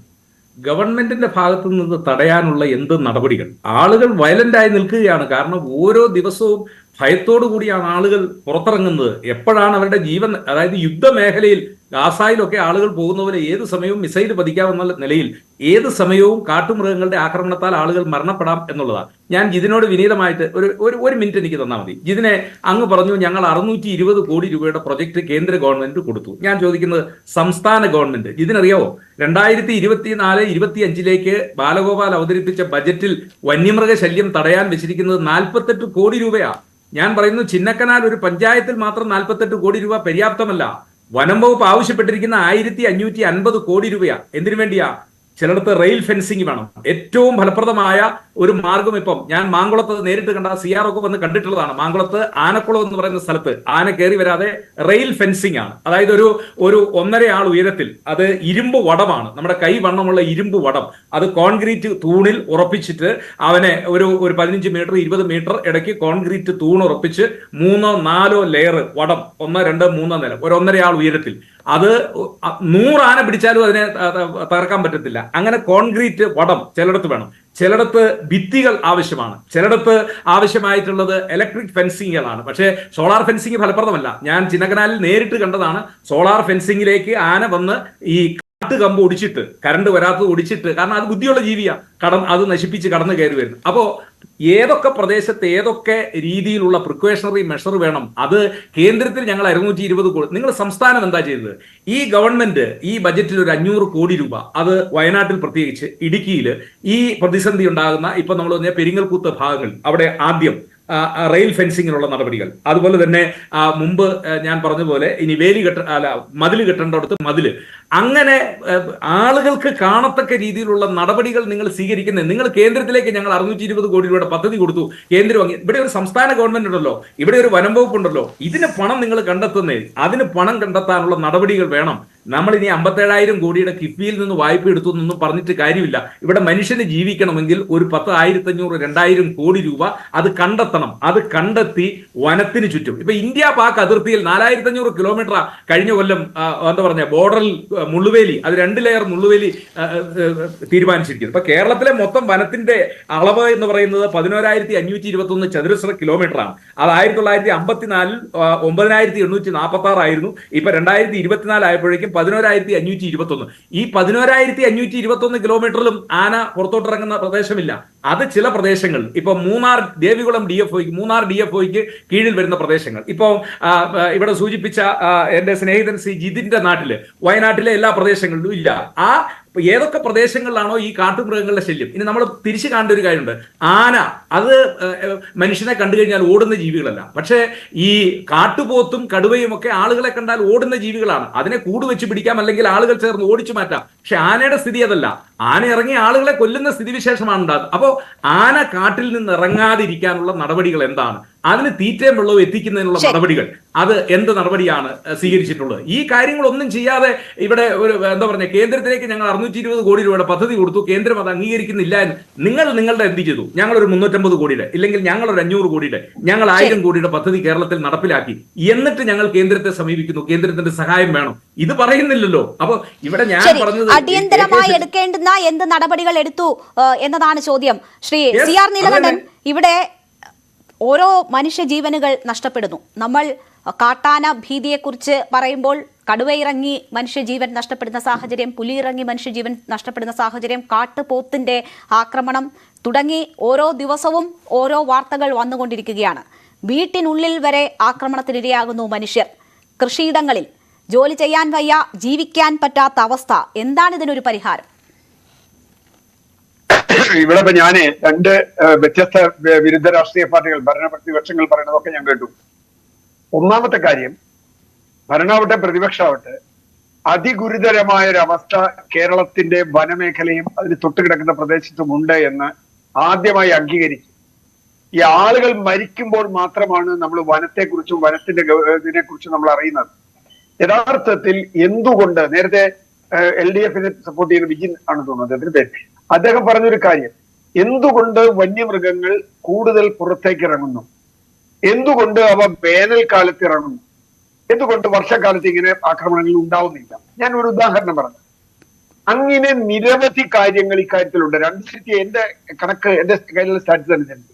ഗവൺമെന്റിന്റെ ഭാഗത്തു നിന്ന് തടയാനുള്ള എന്ത് നടപടികൾ? ആളുകൾ വയലന്റായി നിൽക്കുകയാണ്. കാരണം ഓരോ ദിവസവും ഭയത്തോടു കൂടിയാണ് ആളുകൾ പുറത്തിറങ്ങുന്നത്. എപ്പോഴാണ് അവരുടെ ജീവൻ, അതായത് യുദ്ധമേഖലയിൽ ഗാസയിലൊക്കെ ആളുകൾ പോകുന്ന പോലെ ഏത് സമയവും മിസൈൽ പതിക്കാമെന്ന നിലയിൽ ഏത് സമയവും കാട്ടുമൃഗങ്ങളുടെ ആക്രമണത്താൽ ആളുകൾ മരണപ്പെടാം എന്നുള്ളതാണ്. ഞാൻ ജിതിനോട് വിനീതമായിട്ട് ഒരു മിനിറ്റ് എനിക്ക് തന്നാൽ മതി. ജിതിനെ അങ്ങ് പറഞ്ഞു ഞങ്ങൾ 620 കോടി രൂപയുടെ പ്രൊജക്ട് കേന്ദ്ര ഗവൺമെന്റ് കൊടുത്തു. ഞാൻ ചോദിക്കുന്നത് സംസ്ഥാന ഗവൺമെന്റ് ഇതിനറിയാവോ? 2024-25 ബാലഗോപാൽ അവതരിപ്പിച്ച ബജറ്റിൽ വന്യമൃഗ ശല്യം തടയാൻ വെച്ചിരിക്കുന്നത് 48 കോടി രൂപയാണ്. ഞാൻ പറയുന്നു ചിന്നക്കനാൽ ഒരു പഞ്ചായത്തിൽ മാത്രം 48 കോടി രൂപ പര്യാപ്തമല്ല. വനം വകുപ്പ് ആവശ്യപ്പെട്ടിരിക്കുന്ന 1550 കോടി രൂപയാ. എന്തിനു വേണ്ടിയാ? ചിലയിടത്ത് റെയിൽ ഫെൻസിങ് വേണം. ഏറ്റവും ഫലപ്രദമായ ഒരു മാർഗം ഇപ്പം ഞാൻ മാങ്കുളത്ത് നേരിട്ട് കണ്ട സിആറൊക്കെ വന്ന് കണ്ടിട്ടുള്ളതാണ്. മാങ്കുളത്ത് ആനക്കുളം എന്ന് പറയുന്ന സ്ഥലത്ത് ആന കയറി വരാതെ റെയിൽ ഫെൻസിങ് ആണ്. അതായത് ഒരു 1.5 ആൾ ഉയരത്തിൽ അത് ഇരുമ്പ് വടമാണ്, നമ്മുടെ കൈ വണ്ണമുള്ള ഇരുമ്പ് വടം. അത് കോൺക്രീറ്റ് തൂണിൽ ഉറപ്പിച്ചിട്ട് അവനെ ഒരു 15 മീറ്റർ 20 മീറ്റർ ഇടയ്ക്ക് കോൺക്രീറ്റ് തൂൺ ഉറപ്പിച്ച് 3-4 ലെയർ വടം, 1, 2, 3 നില, ഒരു 1.5 ആൾ ഉയരത്തിൽ. അത് 100 ആന പിടിച്ചാലും അതിനെ തകർക്കാൻ പറ്റത്തില്ല. അങ്ങനെ കോൺക്രീറ്റ് വടം ചിലയിടത്ത് വേണം, ചിലയിടത്ത് ഭിത്തികൾ ആവശ്യമാണ്, ചിലയിടത്ത് ആവശ്യമായിട്ടുള്ളത് ഇലക്ട്രിക് ഫെൻസിങ്ങുകളാണ്. പക്ഷേ സോളാർ ഫെൻസിങ് ഫലപ്രദമല്ല. ഞാൻ ചിന്നക്കനാലിൽ നേരിട്ട് കണ്ടതാണ്. സോളാർ ഫെൻസിങ്ങിലേക്ക് ആന വന്ന് ഈ കാട്ടുകമ്പ് ഒടിച്ചിട്ട്, കറണ്ട് വരാത്തത് ഒടിച്ചിട്ട്, കാരണം അത് ബുദ്ധിയുള്ള ജീവിയാ, അത് നശിപ്പിച്ച് കടന്നു കയറി വരുന്നു. അപ്പോ ഏതൊക്കെ പ്രദേശത്ത് ഏതൊക്കെ രീതിയിലുള്ള പ്രിക്കോഷണറി മെഷർ വേണം, അത് കേന്ദ്രത്തിൽ ഞങ്ങൾ 620 കോടി. നിങ്ങൾ സംസ്ഥാനം എന്താ ചെയ്തത്? ഈ ഗവൺമെന്റ് ഈ ബജറ്റിൽ ഒരു 500 കോടി രൂപ, അത് വയനാട്ടിൽ പ്രത്യേകിച്ച് ഇടുക്കിയിൽ ഈ പ്രതിസന്ധി ഉണ്ടാകുന്ന ഇപ്പൊ നമ്മൾ പറഞ്ഞ പെരിങ്ങൽകുത്ത് ഭാഗങ്ങൾ, അവിടെ ആദ്യം റെയിൽ ഫെൻസിങ്ങിനുള്ള നടപടികൾ, അതുപോലെ തന്നെ മുമ്പ് ഞാൻ പറഞ്ഞതുപോലെ ഇനി മതിൽ കെട്ടേണ്ടടുത്ത് മതില്, അങ്ങനെ ആളുകൾക്ക് കാണത്തക്ക രീതിയിലുള്ള നടപടികൾ നിങ്ങൾ സ്വീകരിക്കുന്നത്. നിങ്ങൾ കേന്ദ്രത്തിലേക്ക് ഞങ്ങൾ 620 കോടി രൂപയുടെ പദ്ധതി കൊടുത്തു, കേന്ദ്രം വാങ്ങി. ഇവിടെ ഒരു സംസ്ഥാന ഗവൺമെന്റ് ഉണ്ടല്ലോ, ഇവിടെ ഒരു വനം വകുപ്പ് ഉണ്ടല്ലോ. ഇതിന് പണം നിങ്ങൾ കണ്ടെത്തുന്നേ, അതിന് പണം കണ്ടെത്താനുള്ള നടപടികൾ വേണം. നമ്മൾ ഇനി 57,000 കോടിയുടെ കിഫ്ബിയിൽ നിന്ന് വായ്പ എടുത്തു എന്നൊന്നും പറഞ്ഞിട്ട് കാര്യമില്ല. ഇവിടെ മനുഷ്യന് ജീവിക്കണമെങ്കിൽ ഒരു 10,000-1500-2000 കോടി രൂപ അത് കണ്ടെത്തണം. അത് കണ്ടെത്തി വനത്തിന് ചുറ്റും, ഇപ്പൊ ഇന്ത്യ പാക് അതിർത്തിയിൽ 4,500 കിലോമീറ്റർ കഴിഞ്ഞ കൊല്ലം എന്താ പറഞ്ഞ ബോർഡറിൽ മുള്ളുവേലി, അത് 2 ലെയർ മുള്ളുവേലി തീരുമാനിച്ചിരിക്കുന്നത്. ഇപ്പൊ കേരളത്തിലെ മൊത്തം വനത്തിന്റെ അളവ് എന്ന് പറയുന്നത് 11,521 ചതുരശ്ര കിലോമീറ്റർ ആണ്. അത് 1954 9,846 ആയിരുന്നു. ഇപ്പൊ 2024 ആയപ്പോഴേക്കും 11,521. ഈ 11,521 കിലോമീറ്ററിലും ആന പുറത്തോട്ടിറങ്ങുന്ന പ്രദേശമില്ല. അത് ചില പ്രദേശങ്ങൾ, ഇപ്പൊ മൂന്നാർ ദേവികുളം മൂന്നാർ DFOയ്ക്ക് കീഴിൽ വരുന്ന പ്രദേശങ്ങൾ. ഇപ്പൊ ഇവിടെ സൂചിപ്പിച്ച എന്റെ സ്നേഹിതൻ ശ്രീ ജിതിന്റെ നാട്ടില്, വയനാട്ടിലെ എല്ലാ പ്രദേശങ്ങളിലും ഇല്ല. ആ ഏതൊക്കെ പ്രദേശങ്ങളിലാണോ ഈ കാട്ടുമൃഗങ്ങളുടെ ശല്യം. ഇനി നമ്മൾ തിരിച്ചു കാണേണ്ട ഒരു കാര്യമുണ്ട്. ആന അത് മനുഷ്യനെ കണ്ടു കഴിഞ്ഞാൽ ഓടുന്ന ജീവികളല്ല. പക്ഷേ ഈ കാട്ടുപോത്തും കടുവയും ഒക്കെ ആളുകളെ കണ്ടാൽ ഓടുന്ന ജീവികളാണ്. അതിനെ കൂട് വെച്ച് പിടിക്കാം, അല്ലെങ്കിൽ ആളുകൾ ചേർന്ന് ഓടിച്ചു മാറ്റാം. പക്ഷെ ആനയുടെ സ്ഥിതി അതല്ല. ആന ഇറങ്ങി ആളുകളെ കൊല്ലുന്ന സ്ഥിതിവിശേഷമാണ് ഉണ്ടാകുന്നത്. അപ്പോൾ ആന കാട്ടിൽ നിന്ന് ഇറങ്ങാതിരിക്കാനുള്ള നടപടികൾ എന്താണ്? അതിന് തീറ്റയും വെള്ളവും എത്തിക്കുന്നതിനുള്ള നടപടികൾ, അത് എന്ത് നടപടിയാണ് സ്വീകരിച്ചിട്ടുള്ളത്? ഈ കാര്യങ്ങളൊന്നും ചെയ്യാതെ ഇവിടെ ഒരു എന്താ പറയുക, കേന്ദ്രത്തിലേക്ക് ഞങ്ങൾ 620 കോടി രൂപയുടെ പദ്ധതി കൊടുത്തു, കേന്ദ്രം അത് അംഗീകരിക്കുന്നില്ല എന്ന് നിങ്ങളുടെ എന്ത് ചെയ്തു? ഞങ്ങളൊരു 350 കോടിയുടെ, ഇല്ലെങ്കിൽ ഞങ്ങളൊരു 500 കോടിയുടെ, ഞങ്ങൾ 1000 കോടിയുടെ പദ്ധതി കേരളത്തിൽ നടപ്പിലാക്കി. എന്നിട്ട് ഞങ്ങൾ കേന്ദ്രത്തെ സമീപിക്കുന്നു, കേന്ദ്രത്തിന്റെ സഹായം വേണം. ഇത് പറയുന്നില്ലല്ലോ. അപ്പൊ ഇവിടെ ഞാൻ പറഞ്ഞത് അടിയന്തരമായി എടുക്കേണ്ടുന്ന എന്ത് നടപടികൾ എടുത്തു എന്നതാണ് ചോദ്യം. ശ്രീ CR നീലകണ്ഠൻ, ഇവിടെ ഓരോ മനുഷ്യജീവനുകൾ നഷ്ടപ്പെടുന്നു. നമ്മൾ കാട്ടാന ഭീതിയെക്കുറിച്ച് പറയുമ്പോൾ കടുവയിറങ്ങി മനുഷ്യജീവൻ നഷ്ടപ്പെടുന്ന സാഹചര്യം, പുലിയിറങ്ങി മനുഷ്യജീവൻ നഷ്ടപ്പെടുന്ന സാഹചര്യം, കാട്ടുപോത്തിന്റെ ആക്രമണം തുടങ്ങി ഓരോ ദിവസവും ഓരോ വാർത്തകൾ വന്നുകൊണ്ടിരിക്കുകയാണ്. വീട്ടിനുള്ളിൽ വരെ ആക്രമണത്തിനിരയാകുന്നു മനുഷ്യർ. കൃഷിയിടങ്ങളിൽ ജോലി ചെയ്യാൻ വയ്യ, ജീവിക്കാൻ പറ്റാത്ത അവസ്ഥ. എന്താണ് ഇതിനൊരു പരിഹാരം? ഇവിടെ ഇപ്പൊ ഞാന് രണ്ട് വ്യത്യസ്ത വിരുദ്ധ രാഷ്ട്രീയ പാർട്ടികൾ, ഭരണപ്രതിപക്ഷങ്ങൾ പറയുന്നതൊക്കെ ഞാൻ കേട്ടു. ഒന്നാമത്തെ കാര്യം, ഭരണാവട്ടെ പ്രതിപക്ഷാവട്ടെ, അതിഗുരുതരമായ ഒരു അവസ്ഥ കേരളത്തിന്റെ വനമേഖലയും അതിന് തൊട്ടുകിടക്കുന്ന പ്രദേശത്തുമുണ്ട് എന്ന് ആദ്യമായി അംഗീകരിച്ചു. ഈ ആളുകൾ മരിക്കുമ്പോൾ മാത്രമാണ് നമ്മൾ വനത്തെക്കുറിച്ചും വനത്തിന്റെ ഇതിനെക്കുറിച്ചും നമ്മൾ അറിയുന്നത്. യഥാർത്ഥത്തിൽ എന്തുകൊണ്ട്, നേരത്തെ LDFനെ സപ്പോർട്ട് ചെയ്യുന്ന വിജിൻ ആണ് തോന്നുന്നത് അതിന് പേര്, അദ്ദേഹം പറഞ്ഞൊരു കാര്യം, എന്തുകൊണ്ട് വന്യമൃഗങ്ങൾ കൂടുതൽ പുറത്തേക്ക് ഇറങ്ങുന്നു, എന്തുകൊണ്ട് അവ വേനൽക്കാലത്ത് ഇറങ്ങുന്നു, എന്തുകൊണ്ട് വർഷക്കാലത്ത് ഇങ്ങനെ ആക്രമണങ്ങൾ ഉണ്ടാവുന്നില്ല. ഞാൻ ഒരു ഉദാഹരണം പറഞ്ഞു. അങ്ങനെ നിരവധി കാര്യങ്ങൾ ഇക്കാര്യത്തിലുണ്ട്. 2000 എന്റെ കണക്ക്, എന്റെ കയ്യിലുള്ള സ്റ്റാറ്റസ് അനുസരിച്ച്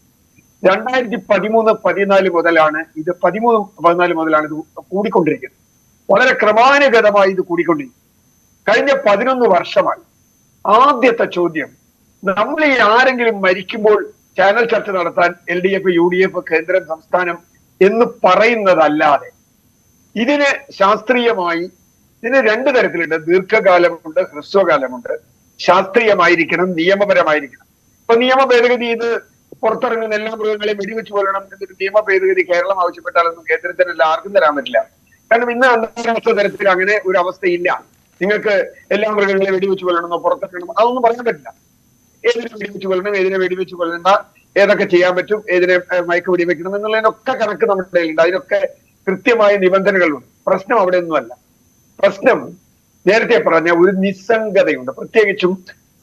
2013-14 മുതലാണ് ഇത്, 13-14 മുതലാണ് ഇത് കൂടിക്കൊണ്ടിരിക്കുന്നത്. വളരെ ക്രമാനുഗതമായി ഇത് കൂടിക്കൊണ്ടിരിക്കും. കഴിഞ്ഞ 11 വർഷമായി. ആദ്യത്തെ ചോദ്യം, നമ്മൾ ഈ ആരെങ്കിലും മരിക്കുമ്പോൾ ചാനൽ ചർച്ച നടത്താൻ LDF, UDF, കേന്ദ്രം, സംസ്ഥാനം എന്ന് പറയുന്നതല്ലാതെ ഇതിന് ശാസ്ത്രീയമായി ഇതിന് 2 തരത്തിലുണ്ട്. ദീർഘകാലമുണ്ട്, ഹ്രസ്വകാലമുണ്ട്. ശാസ്ത്രീയമായിരിക്കണം, നിയമപരമായിരിക്കണം. ഇപ്പൊ നിയമ ഭേദഗതി, ഇത് പുറത്തിറങ്ങുന്ന എല്ലാ മൃഗങ്ങളെയും വെടിവെച്ച് കൊല്ലണം എന്നൊരു നിയമ ഭേദഗതി കേരളം ആവശ്യപ്പെട്ടാലൊന്നും കേന്ദ്രത്തിനല്ല ആർക്കും തരാൻ പറ്റില്ല. കാരണം ഇന്ന് അന്താരാഷ്ട്ര തലത്തിൽ അങ്ങനെ ഒരു അവസ്ഥയില്ല. നിങ്ങൾക്ക് എല്ലാ മൃഗങ്ങളെ വെടിവെച്ച് കൊല്ലണമെന്നോ പുറത്തിറങ്ങണം അതൊന്നും പറയാൻ പറ്റില്ല. ഏതിനെ വെടിവെച്ച് കൊല്ലണം, ഏതിനെ വെടിവെച്ച് കൊല്ലണ്ട, ഏതൊക്കെ ചെയ്യാൻ പറ്റും, ഏതിനെ മയക്ക് വെടിവെക്കണം എന്നുള്ളതിനൊക്കെ കണക്ക് നമ്മുടെ കയ്യിലുണ്ട്. അതിനൊക്കെ കൃത്യമായ നിബന്ധനകളുണ്ട്. പ്രശ്നം അവിടെ ഒന്നുമല്ല. പ്രശ്നം നേരത്തെ പറഞ്ഞ ഒരു നിസ്സംഗതയുണ്ട്. പ്രത്യേകിച്ചും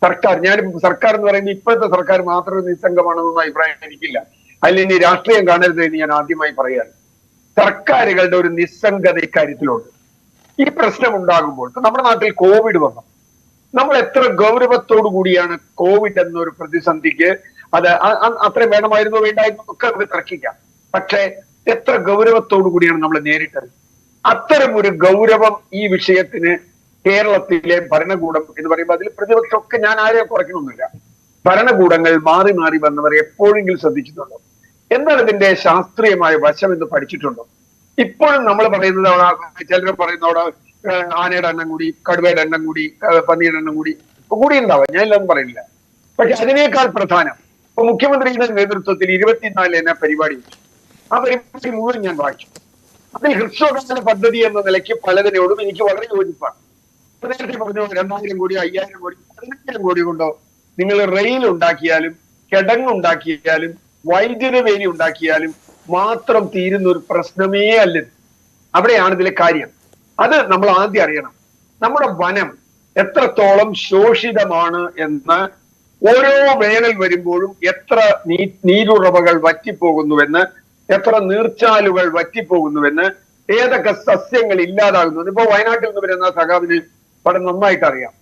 സർക്കാർ, ഞാനിപ്പോ സർക്കാർ എന്ന് പറയുമ്പോൾ ഇപ്പോഴത്തെ സർക്കാർ മാത്രം നിസ്സംഗമാണെന്നൊന്നും അഭിപ്രായം എനിക്കില്ല. അതിൽ ഇനി രാഷ്ട്രീയം കാണരുത് എന്ന് ഞാൻ ആദ്യമായി പറയുകയാണ്. സർക്കാരുകളുടെ ഒരു നിസ്സംഗത ഇക്കാര്യത്തിലുണ്ട്. ഈ പ്രശ്നം ഉണ്ടാകുമ്പോൾ നമ്മുടെ നാട്ടിൽ കോവിഡ് വന്നു. നമ്മൾ എത്ര ഗൗരവത്തോടു കൂടിയാണ് കോവിഡ് എന്നൊരു പ്രതിസന്ധിക്ക്, അത് അത്രയും വേണമായിരുന്നോ വേണ്ടായിരുന്നോ ഒക്കെ നമുക്ക് തർക്കിക്കാം. പക്ഷെ എത്ര ഗൗരവത്തോടു കൂടിയാണ് നമ്മൾ നേരിട്ടത്. അത്തരം ഒരു ഗൗരവം ഈ വിഷയത്തിന് കേരളത്തിലെ ഭരണകൂടം എന്ന് പറയുമ്പോൾ അതിൽ പ്രതിപക്ഷമൊക്കെ, ഞാൻ ആരെയും കുറയ്ക്കണമെന്നില്ല, ഭരണകൂടങ്ങൾ മാറി മാറി വന്നവർ എപ്പോഴെങ്കിലും ശ്രദ്ധിച്ചിട്ടുണ്ടോ? എന്താണ് ഇതിന്റെ ശാസ്ത്രീയമായ വശം എന്ന് പഠിച്ചിട്ടുണ്ടോ? ഇപ്പോഴും നമ്മൾ പറയുന്നത്, ചിലർ പറയുന്ന അവിടെ ആനയുടെ എണ്ണം കൂടി, കടുവയുടെ എണ്ണം കൂടി, പന്നിയുടെ എണ്ണം കൂടി ഉണ്ടാവാം, ഞാൻ ഇല്ലെന്ന് പറയുന്നില്ല. പക്ഷെ അതിനേക്കാൾ പ്രധാനം, ഇപ്പൊ മുഖ്യമന്ത്രിയുടെ നേതൃത്വത്തിൽ 24 പരിപാടി വെച്ചു. ആ പരിപാടി മുഴുവൻ ഞാൻ വായിച്ചു. അതിൽ ഹ്രസ്വകാല പദ്ധതി എന്ന നിലയ്ക്ക് പലതിനോടും എനിക്ക് വളരെ യോജിപ്പാണ്. നേരത്തെ പറഞ്ഞു 2000 കോടി, 5000 കോടി, 15000 കോടി കൊണ്ടോ നിങ്ങൾ റെയിൽ ഉണ്ടാക്കിയാലും, കിടങ്ങുണ്ടാക്കിയാലും, വൈദ്യുത വേലി ഉണ്ടാക്കിയാലും മാത്രം തീരുന്ന ഒരു പ്രശ്നമേ അല്ല. അവിടെയാണ് ഇതിലെ കാര്യം. അത് നമ്മൾ ആദ്യം അറിയണം. നമ്മുടെ വനം എത്രത്തോളം ശോഷിതമാണ് എന്ന്, ഓരോ വേനൽ വരുമ്പോഴും എത്ര നീരുറവകൾ വറ്റിപ്പോകുന്നുവെന്ന്, എത്ര നീർച്ചാലുകൾ വറ്റിപ്പോകുന്നുവെന്ന്, ഏതൊക്കെ സസ്യങ്ങൾ ഇല്ലാതാകുന്നു. ഇപ്പൊ വയനാട്ടിൽ നിന്ന് വരുന്ന സഖാവിന് വളരെ നന്നായിട്ട് അറിയാം.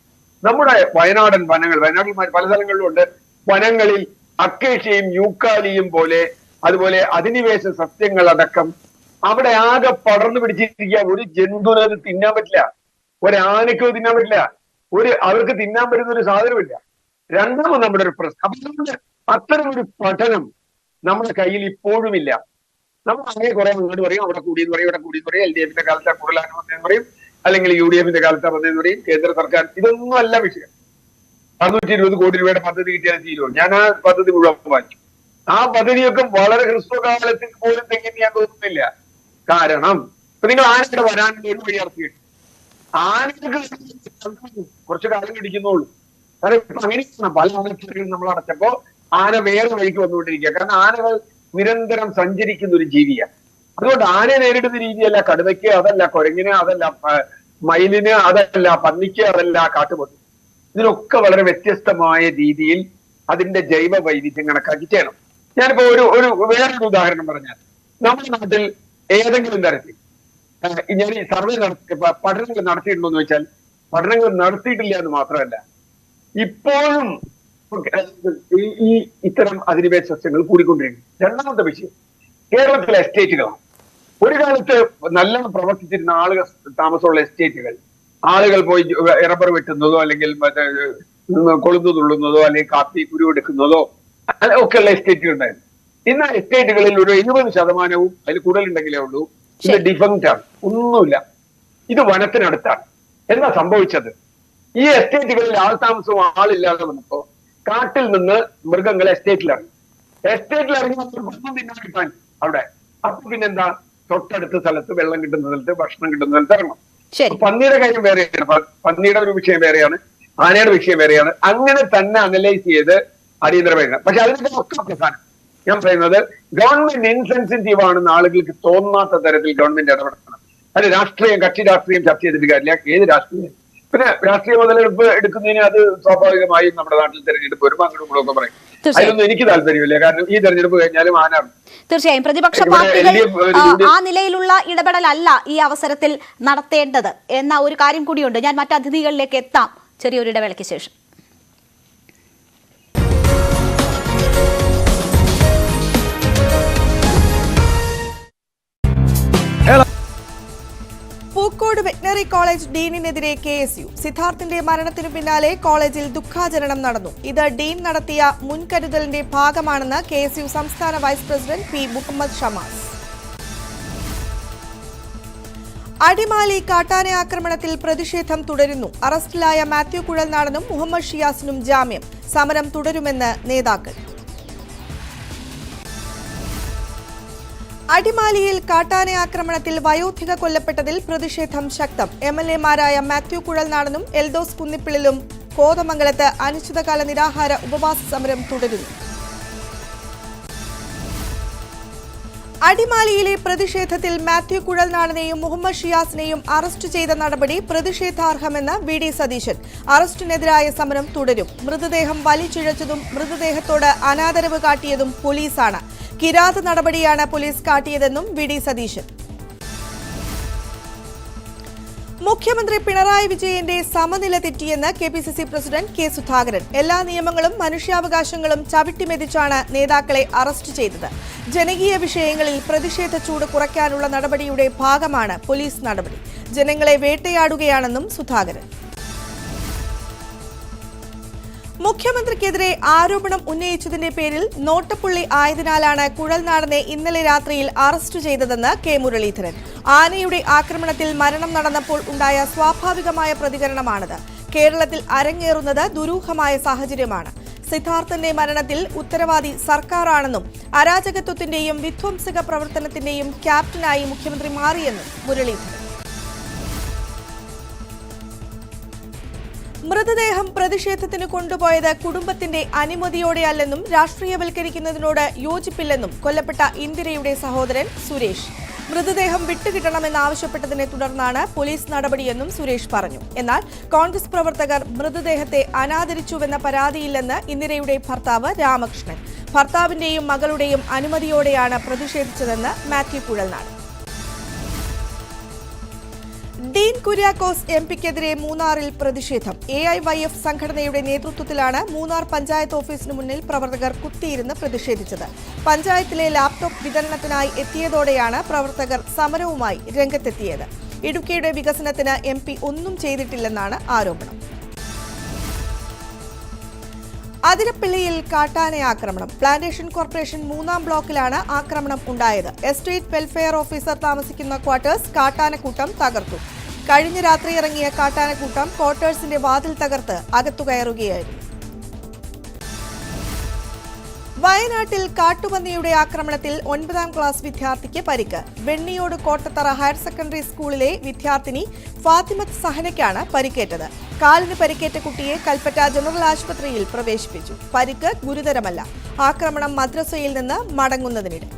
നമ്മുടെ വയനാടൻ വനങ്ങൾ, വയനാട്ടിൽ പല സ്ഥലങ്ങളിലും ഉണ്ട്, വനങ്ങളിൽ അക്കേഷ്യയും യൂക്കാലിയും പോലെ, അതുപോലെ അധിനിവേശ സസ്യങ്ങളടക്കം അവിടെ ആകെ പടർന്നു പിടിച്ചിരിക്കുക. ഒരു ജന്തുവിന് അത് തിന്നാൻ പറ്റില്ല, ഒരാനയ്ക്കോ തിന്നാൻ പറ്റില്ല, അവർക്ക് തിന്നാൻ പറ്റുന്ന ഒരു സാധനമില്ല. രണ്ടാമത് നമ്മുടെ ഒരു പ്രശ്നം, അത്തരം ഒരു പഠനം നമ്മുടെ കയ്യിൽ ഇപ്പോഴും ഇല്ല. നമ്മൾ അങ്ങനെ കുറെ അങ്ങോട്ട് പറയും, അവിടെ കൂടിയെന്ന് പറയും, ഇവിടെ കൂടിയെന്ന് പറയും, LDFന്റെ കാലത്ത് കൂടുതലാണ് വന്നതെന്ന് പറയും, അല്ലെങ്കിൽ UDFന്റെ കാലത്താണ് വന്നതെന്ന് പറയും, കേന്ദ്ര സർക്കാർ. ഇതൊന്നും അല്ല വിഷയം. 620 കോടി രൂപയുടെ പദ്ധതി കിട്ടിയാൽ തീരുമോ? ഞാൻ ആ പദ്ധതി മുഴുവൻ വായിച്ചു. ആ പദ്ധതിയൊക്കെ വളരെ ഹ്രസ്വകാലത്തിൽ പോലും തെങ്ങിന് ഞാൻ തോന്നുന്നില്ല. കാരണം ഇപ്പൊ നിങ്ങൾ ആനയുടെ വരാനുള്ള ഒരു വഴി ഇറക്കിയിട്ട് ആനകൾക്ക് കുറച്ചു കാലം ഇടിക്കുന്നുള്ളൂ. കാരണം ഇപ്പൊ അങ്ങനെയാണ് പല ആനച്ചെടികളും നമ്മൾ അടച്ചപ്പോ ആന വേറെ വഴിക്ക് വന്നുകൊണ്ടിരിക്കുക. കാരണം ആനകൾ നിരന്തരം സഞ്ചരിക്കുന്ന ഒരു ജീവിയാണ്. അതുകൊണ്ട് ആനയെ നേരിടുന്ന രീതിയല്ല കടുവയ്ക്ക്, അതല്ല കുരങ്ങിന്, അതല്ല മയിലിന്, അതല്ല പന്നിക്ക്, അതല്ല കാട്ടുപന്നി. ഇതിനൊക്കെ വളരെ വ്യത്യസ്തമായ രീതിയിൽ അതിന്റെ ജൈവ വൈവിധ്യം കണക്കാക്കി ചെയ്യണം. ഞാനിപ്പോ ഒരു വേറൊരു ഉദാഹരണം പറഞ്ഞാൽ, നമ്മുടെ നാട്ടിൽ ഏതെങ്കിലും തരത്തിൽ ഞാൻ ഈ സർവേ പഠനങ്ങൾ നടത്തിയിട്ടുണ്ടോ എന്ന് വെച്ചാൽ പഠനങ്ങൾ നടത്തിയിട്ടില്ല എന്ന് മാത്രമല്ല, ഇപ്പോഴും ഈ ഇത്തരം അധിനിവേശ സസ്യങ്ങൾ കൂടിക്കൊണ്ടിരിക്കുന്നു. രണ്ടാമത്തെ വിഷയം കേരളത്തിലെ എസ്റ്റേറ്റുകളാണ്. ഒരു കാലത്ത് നല്ലോണം പ്രവർത്തിച്ചിരുന്ന ആളുകൾ താമസമുള്ള എസ്റ്റേറ്റുകൾ, ആളുകൾ പോയി റബ്ബർ വെട്ടുന്നതോ അല്ലെങ്കിൽ കൊളുന്തു തുള്ളുന്നതോ അല്ലെങ്കിൽ കാപ്പി കുരുവെടുക്കുന്നതോ ഒക്കെയുള്ള എസ്റ്റേറ്റുകൾ ഉണ്ടായിരുന്നു. ഇന്ന് എസ്റ്റേറ്റുകളിൽ ഒരു 70% അതിൽ കൂടുതലുണ്ടെങ്കിലേ ഉള്ളൂ ഇത് ഡിഫങ്ക്റ്റ് ആണ്, ഒന്നുമില്ല. ഇത് വനത്തിനടുത്താണ്. എന്താ സംഭവിച്ചത്? ഈ എസ്റ്റേറ്റുകളിൽ ആൾതാമസവും ആളില്ലാതെ വന്നപ്പോ കാട്ടിൽ നിന്ന് മൃഗങ്ങൾ എസ്റ്റേറ്റിലിറങ്ങി ഭക്ഷണം തിന്നാൻ കിട്ടാൻ അവിടെ. അപ്പൊ പിന്നെന്താ, തൊട്ടടുത്ത സ്ഥലത്ത് വെള്ളം കിട്ടുന്ന സ്ഥലത്ത് ഭക്ഷണം കിട്ടുന്ന സ്ഥലത്ത് ഇറങ്ങും. പന്നിയുടെ കാര്യം വേറെയാണ്, പന്നിയുടെ ഒരു വിഷയം വേറെയാണ്, ആനയുടെ വിഷയം വേറെയാണ്. അങ്ങനെ തന്നെ അനലൈസ് ചെയ്ത് അടിയന്തരമായി. പക്ഷെ അതിനൊക്കെ ഒക്കെ പ്രധാനം ഞാൻ പറയുന്നത് ഗവൺമെന്റ് ഇൻസെൻസിറ്റീവ് ആണെന്ന് ആളുകൾക്ക് തോന്നാത്ത തരത്തിൽ ഗവൺമെന്റ് ഇടപെടണം. അത് രാഷ്ട്രീയം, കക്ഷി രാഷ്ട്രീയം ചർച്ച ചെയ്തിട്ട് കാര്യമില്ല. ഏത് രാഷ്ട്രീയം, പിന്നെ രാഷ്ട്രീയ മുതലെടുപ്പ് എടുക്കുന്നതിന് അത് സ്വാഭാവികമായും നമ്മുടെ നാട്ടിൽ തെരഞ്ഞെടുപ്പ് വരുമ്പോൾ അങ്ങോട്ടും ഒക്കെ പറയും. അതിലൊന്നും എനിക്ക് താല്പര്യമില്ല. കാരണം ഈ തെരഞ്ഞെടുപ്പ് കഴിഞ്ഞാലും ആനാണ്. തീർച്ചയായും പ്രതിപക്ഷ പാർട്ടികൾ ആ നിലയിലുള്ള ഇടപെടലല്ല ഈ അവസരത്തിൽ നടത്തേണ്ടത് എന്ന ഒരു കാര്യം കൂടിയുണ്ട്. ഞാൻ മറ്റ് അതിഥികളിലേക്ക് എത്താം ചെറിയൊരു ഇടവേളയ്ക്ക് ശേഷം. പൂക്കോട് വെറ്റിനറി കോളേജ് ഡീനിനെതിരെ KSU. സിദ്ധാർത്ഥിന്റെ മരണത്തിനു പിന്നാലെ കോളേജിൽ ദുഃഖാചരണം നടന്നു. ഇത് ഡീൻ നടത്തിയ മുൻകരുതലിന്റെ ഭാഗമാണെന്ന് KSU സംസ്ഥാന vice president P. Muhammad Shamas. Adimali കാട്ടാന ആക്രമണത്തിൽ പ്രതിഷേധം തുടരുന്നു. അറസ്റ്റിലായ മാത്യു കുഴൽനാടനും മുഹമ്മദ് ഷിയാസിനും ജാമ്യം. സമരം തുടരുമെന്ന് നേതാക്കൾ. അടിമാലിയിൽ കാട്ടാന ആക്രമണത്തിൽ വയോധിക കൊല്ലപ്പെട്ടതിൽ പ്രതിഷേധം ശക്തം. MLA-മാരായ മാത്യു കുഴൽനാടനും എൽദോസ് കുന്നിപ്പിളിലും കോതമംഗലത്ത് അനിശ്ചിതകാല നിരാഹാര ഉപവാസ സമരം തുടരുന്നു. അടിമാലിയിലെ പ്രതിഷേധത്തിൽ മാത്യു കുഴൽനാടനെയും മുഹമ്മദ് ഷിയാസിനെയും അറസ്റ്റ് ചെയ്ത നടപടി പ്രതിഷേധാർഹമെന്ന് VD സതീശൻ. അറസ്റ്റിനെതിരായ സമരം തുടരും. മൃതദേഹം വലിച്ചിഴച്ചതും മൃതദേഹത്തോട് അനാദരവ് കാട്ടിയതും പോലീസാണ്. കിരാത നടപടിയാണ് പോലീസ് കാട്ടിയതെന്നും VD സതീശൻ. മുഖ്യമന്ത്രി പിണറായി വിജയന്റെ സമനില തെറ്റിയെന്ന് KPCC പ്രസിഡന്റ് K. സുധാകരൻ. എല്ലാ നിയമങ്ങളും മനുഷ്യാവകാശങ്ങളും ചവിട്ടിമെതിച്ചാണ് നേതാക്കളെ അറസ്റ്റ് ചെയ്തത്. ജനകീയ വിഷയങ്ങളിൽ പ്രതിഷേധ ചൂട് കുറയ്ക്കാനുള്ള നടപടിയുടെ ഭാഗമാണ് പോലീസ് നടപടി. ജനങ്ങളെ വേട്ടയാടുകയാണെന്നും സുധാകരൻ. മുഖ്യമന്ത്രിക്കെതിരെ ആരോപണം ഉന്നയിച്ചതിന്റെ പേരിൽ നോട്ടപ്പുള്ളി ആയതിനാലാണ് കുഴൽനാടനെ ഇന്നലെ രാത്രിയിൽ അറസ്റ്റ് ചെയ്തതെന്ന് K. മുരളീധരൻ. ആനയുടെ ആക്രമണത്തിൽ മരണം നടന്നപ്പോൾ ഉണ്ടായ സ്വാഭാവികമായ പ്രതികരണമാണത്. കേരളത്തിൽ അരങ്ങേറുന്നത് ദുരൂഹമായ സാഹചര്യമാണ്. സിദ്ധാർത്ഥന്റെ മരണത്തിൽ ഉത്തരവാദി സർക്കാരാണെന്നും അരാജകത്വത്തിന്റെയും വിധ്വംസക പ്രവർത്തനത്തിന്റെയും ക്യാപ്റ്റനായി മുഖ്യമന്ത്രി മാറിയെന്നും മുരളീധരൻ. മൃതദേഹം പ്രതിഷേധത്തിന് കൊണ്ടുപോയത് കുടുംബത്തിന്റെ അനുമതിയോടെയല്ലെന്നും രാഷ്ട്രീയവൽക്കരിക്കുന്നതിനോട് യോജിപ്പില്ലെന്നും കൊല്ലപ്പെട്ട ഇന്ദിരയുടെ സഹോദരൻ സുരേഷ്. മൃതദേഹം വിട്ടുകിട്ടണമെന്നാവശ്യപ്പെട്ടതിനെ തുടർന്നാണ് പോലീസ് നടപടിയെന്നും സുരേഷ് പറഞ്ഞു. എന്നാൽ കോൺഗ്രസ് പ്രവർത്തകർ മൃതദേഹത്തെ അനാദരിച്ചുവെന്ന പരാതിയില്ലെന്ന് ഇന്ദിരയുടെ ഭർത്താവ് രാമകൃഷ്ണൻ. ഭർത്താവിന്റെയും മകളുടെയും അനുമതിയോടെയാണ് പ്രതിഷേധിച്ചതെന്ന് മാത്യു കുഴൽനാട്. ഡീൻ കുര്യാക്കോസ് MP-ക്കെതിരെ മൂന്നാറിൽ പ്രതിഷേധം. AIYF സംഘടനയുടെ നേതൃത്വത്തിലാണ് മൂന്നാർ പഞ്ചായത്ത് ഓഫീസിന് മുന്നിൽ പ്രവർത്തകർ കുത്തിയിരുന്ന് പ്രതിഷേധിച്ചത്. പഞ്ചായത്തിലെ ലാപ്ടോപ്പ് വിതരണത്തിനായി എത്തിയതോടെയാണ് പ്രവർത്തകർ സമരവുമായി രംഗത്തെത്തിയത്. ഇടുക്കിയുടെ വികസനത്തിന് MP ഒന്നും ചെയ്തിട്ടില്ലെന്നാണ് ആരോപണം. അതിരപ്പള്ളിയിൽ കാട്ടാന ആക്രമണം. പ്ലാന്റേഷൻ കോർപ്പറേഷൻ 3-ാം ബ്ലോക്കിലാണ് ആക്രമണം ഉണ്ടായത്. എസ്റ്റേറ്റ് വെൽഫെയർ ഓഫീസർ താമസിക്കുന്ന ക്വാർട്ടേഴ്സ് കാട്ടാനക്കൂട്ടം തകർത്തു. കഴിഞ്ഞ രാത്രി ഇറങ്ങിയ കാട്ടാനക്കൂട്ടം ക്വാർട്ടേഴ്സിന്റെ വാതിൽ തകർത്ത് അകത്തു കയറുകയായിരുന്നു. വയനാട്ടിൽ കാട്ടുപന്നിയുടെ ആക്രമണത്തിൽ 9ാം ക്ലാസ് വിദ്യാർത്ഥിക്ക് പരിക്ക്. വെണ്ണിയോട് കോട്ടത്തറ ഹയർ സെക്കൻഡറി സ്കൂളിലെ വിദ്യാർത്ഥിനി ഫാത്തിമത്ത് സഹനയ്ക്കാണ് പരിക്കേറ്റത്. കാലിന് പരിക്കേറ്റ കുട്ടിയെ കൽപ്പറ്റ ജനറൽ ആശുപത്രിയിൽ പ്രവേശിപ്പിച്ചു. പരിക്ക് ഗുരുതരമല്ല. ആക്രമണം മദ്രസയിൽ നിന്ന് മടങ്ങുന്നതിനിടെ.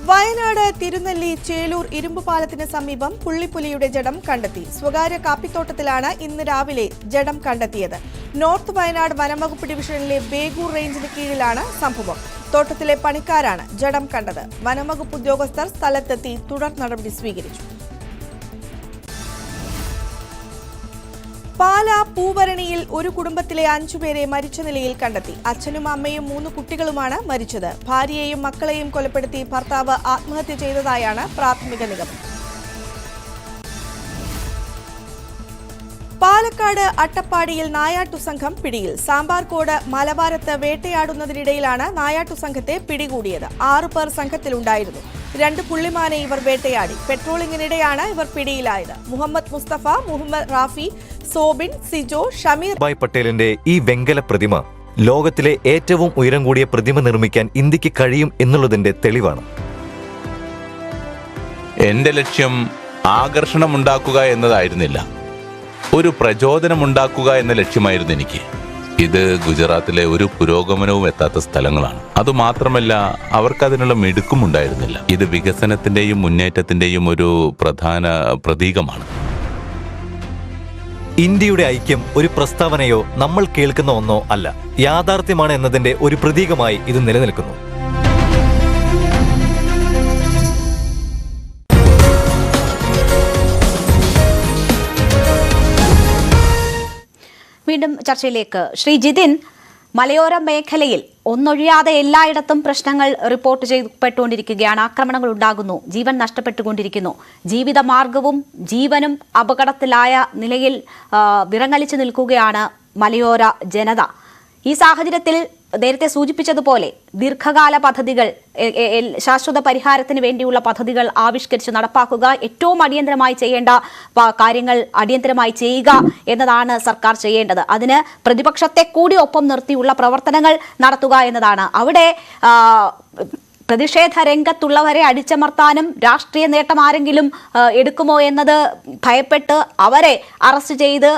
വയനാട് തിരുനെല്ലി ചേലൂർ ഇരുമ്പുപാലത്തിന് സമീപം പുള്ളിപ്പുലിയുടെ ജഡം കണ്ടെത്തി. സ്വകാര്യ കാപ്പിത്തോട്ടത്തിലാണ് ഇന്ന് രാവിലെ ജഡം കണ്ടെത്തിയത്. നോർത്ത് വയനാട് വനംവകുപ്പ് ഡിവിഷനിലെ ബേഗൂർ റേഞ്ചിന് കീഴിലാണ് സംഭവം. തോട്ടത്തിലെ പണിക്കാരാണ് ജഡം കണ്ടത്. വനംവകുപ്പ് ഉദ്യോഗസ്ഥർ സ്ഥലത്തെത്തി തുടർ നടപടി സ്വീകരിച്ചു. പാലാ പൂവരണിയിൽ ഒരു കുടുംബത്തിലെ 5 പേരെ മരിച്ച നിലയിൽ കണ്ടെത്തി. അച്ഛനും അമ്മയും 3 കുട്ടികളുമാണ് മരിച്ചത്. ഭാര്യയെയും മക്കളെയും കൊലപ്പെടുത്തി ഭർത്താവ് ആത്മഹത്യ ചെയ്തതായാണ് പ്രാഥമിക നിഗമനം. പാലക്കാട് അട്ടപ്പാടിയിൽ നായാട്ടു സംഘം പിടിയിൽ. സാമ്പാർകോട് മലബാരത്ത് വേട്ടയാടുന്നതിനിടയിലാണ് നായാട്ടു സംഘത്തെ പിടികൂടിയത്. 6 പേർ സംഘത്തിലുണ്ടായിരുന്നു. 2 പുള്ളിമാനെ ഇവർ വേട്ടയാടി. പെട്രോളിംഗിനിടെയാണ് ഇവർ പിടിയിലായത്. മുഹമ്മദ് മുസ്തഫ, മുഹമ്മദ് റാഫി, സോബിൻ, സിജോ, ഷമീർ ഭായ് പട്ടേലിന്റെ ഈ വെങ്കല പ്രതിമ ലോകത്തിലെ ഏറ്റവും ഉയരം കൂടിയ പ്രതിമ നിർമ്മിക്കാൻ ഇന്ത്യക്ക് കഴിയും എന്നുള്ളതിന്റെ തെളിവാണ്. എന്റെ ലക്ഷ്യം ആകർഷണമുണ്ടാക്കുക എന്നതായിരുന്നില്ല, ഒരു പ്രചോദനമുണ്ടാക്കുക എന്ന ലക്ഷ്യമായിരുന്നു എനിക്ക്. ഇത് ഗുജറാത്തിലെ ഒരു പുരോഗമനവും എത്താത്ത സ്ഥലങ്ങളാണ്. അതുമാത്രമല്ല, അവർക്കതിനുള്ള മിടുക്കും ഉണ്ടായിരുന്നില്ല. ഇത് വികസനത്തിന്റെയും മുന്നേറ്റത്തിന്റെയും ഒരു പ്രധാന പ്രതീകമാണ്. ഇന്ത്യയുടെ ഐക്യം ഒരു പ്രസ്താവനയോ നമ്മൾ കേൾക്കുന്ന ഒന്നോ അല്ല, യാഥാർത്ഥ്യമാണ് എന്നതിന്റെ ഒരു പ്രതീകമായി ഇത് നിലനിൽക്കുന്നു. വീണ്ടും ചർച്ചയിലേക്ക്. ശ്രീ ജിതിൻ, മലയോര മേഖലയിൽ ഒന്നൊഴിയാതെ എല്ലായിടത്തും പ്രശ്നങ്ങൾ റിപ്പോർട്ട് ചെയ്യപ്പെട്ടുകൊണ്ടിരിക്കുകയാണ്. ആക്രമണങ്ങൾ ഉണ്ടാകുന്നു, ജീവൻ നഷ്ടപ്പെട്ടുകൊണ്ടിരിക്കുന്നു. ജീവിതമാർഗവും ജീവനും അപകടത്തിലായ നിലയിൽ വിറങ്ങലിച്ചു നിൽക്കുകയാണ് മലയോര ജനത. ഈ സാഹചര്യത്തിൽ നേരത്തെ സൂചിപ്പിച്ചതുപോലെ ദീർഘകാല പദ്ധതികൾ, ശാശ്വത പരിഹാരത്തിന് വേണ്ടിയുള്ള പദ്ധതികൾ ആവിഷ്കരിച്ച് നടപ്പാക്കുക, ഏറ്റവും അടിയന്തരമായി ചെയ്യേണ്ട കാര്യങ്ങൾ അടിയന്തരമായി ചെയ്യുക എന്നതാണ് സർക്കാർ ചെയ്യേണ്ടത്. അതിന് പ്രതിപക്ഷത്തെ കൂടി ഒപ്പം നിർത്തിയുള്ള പ്രവർത്തനങ്ങൾ നടത്തുക എന്നതാണ്. അവിടെ പ്രതിഷേധ രംഗത്തുള്ളവരെ അടിച്ചമർത്താനും രാഷ്ട്രീയ നേട്ടം ആരെങ്കിലും എടുക്കുമോ എന്നത് ഭയപ്പെട്ട് അവരെ അറസ്റ്റ് ചെയ്ത്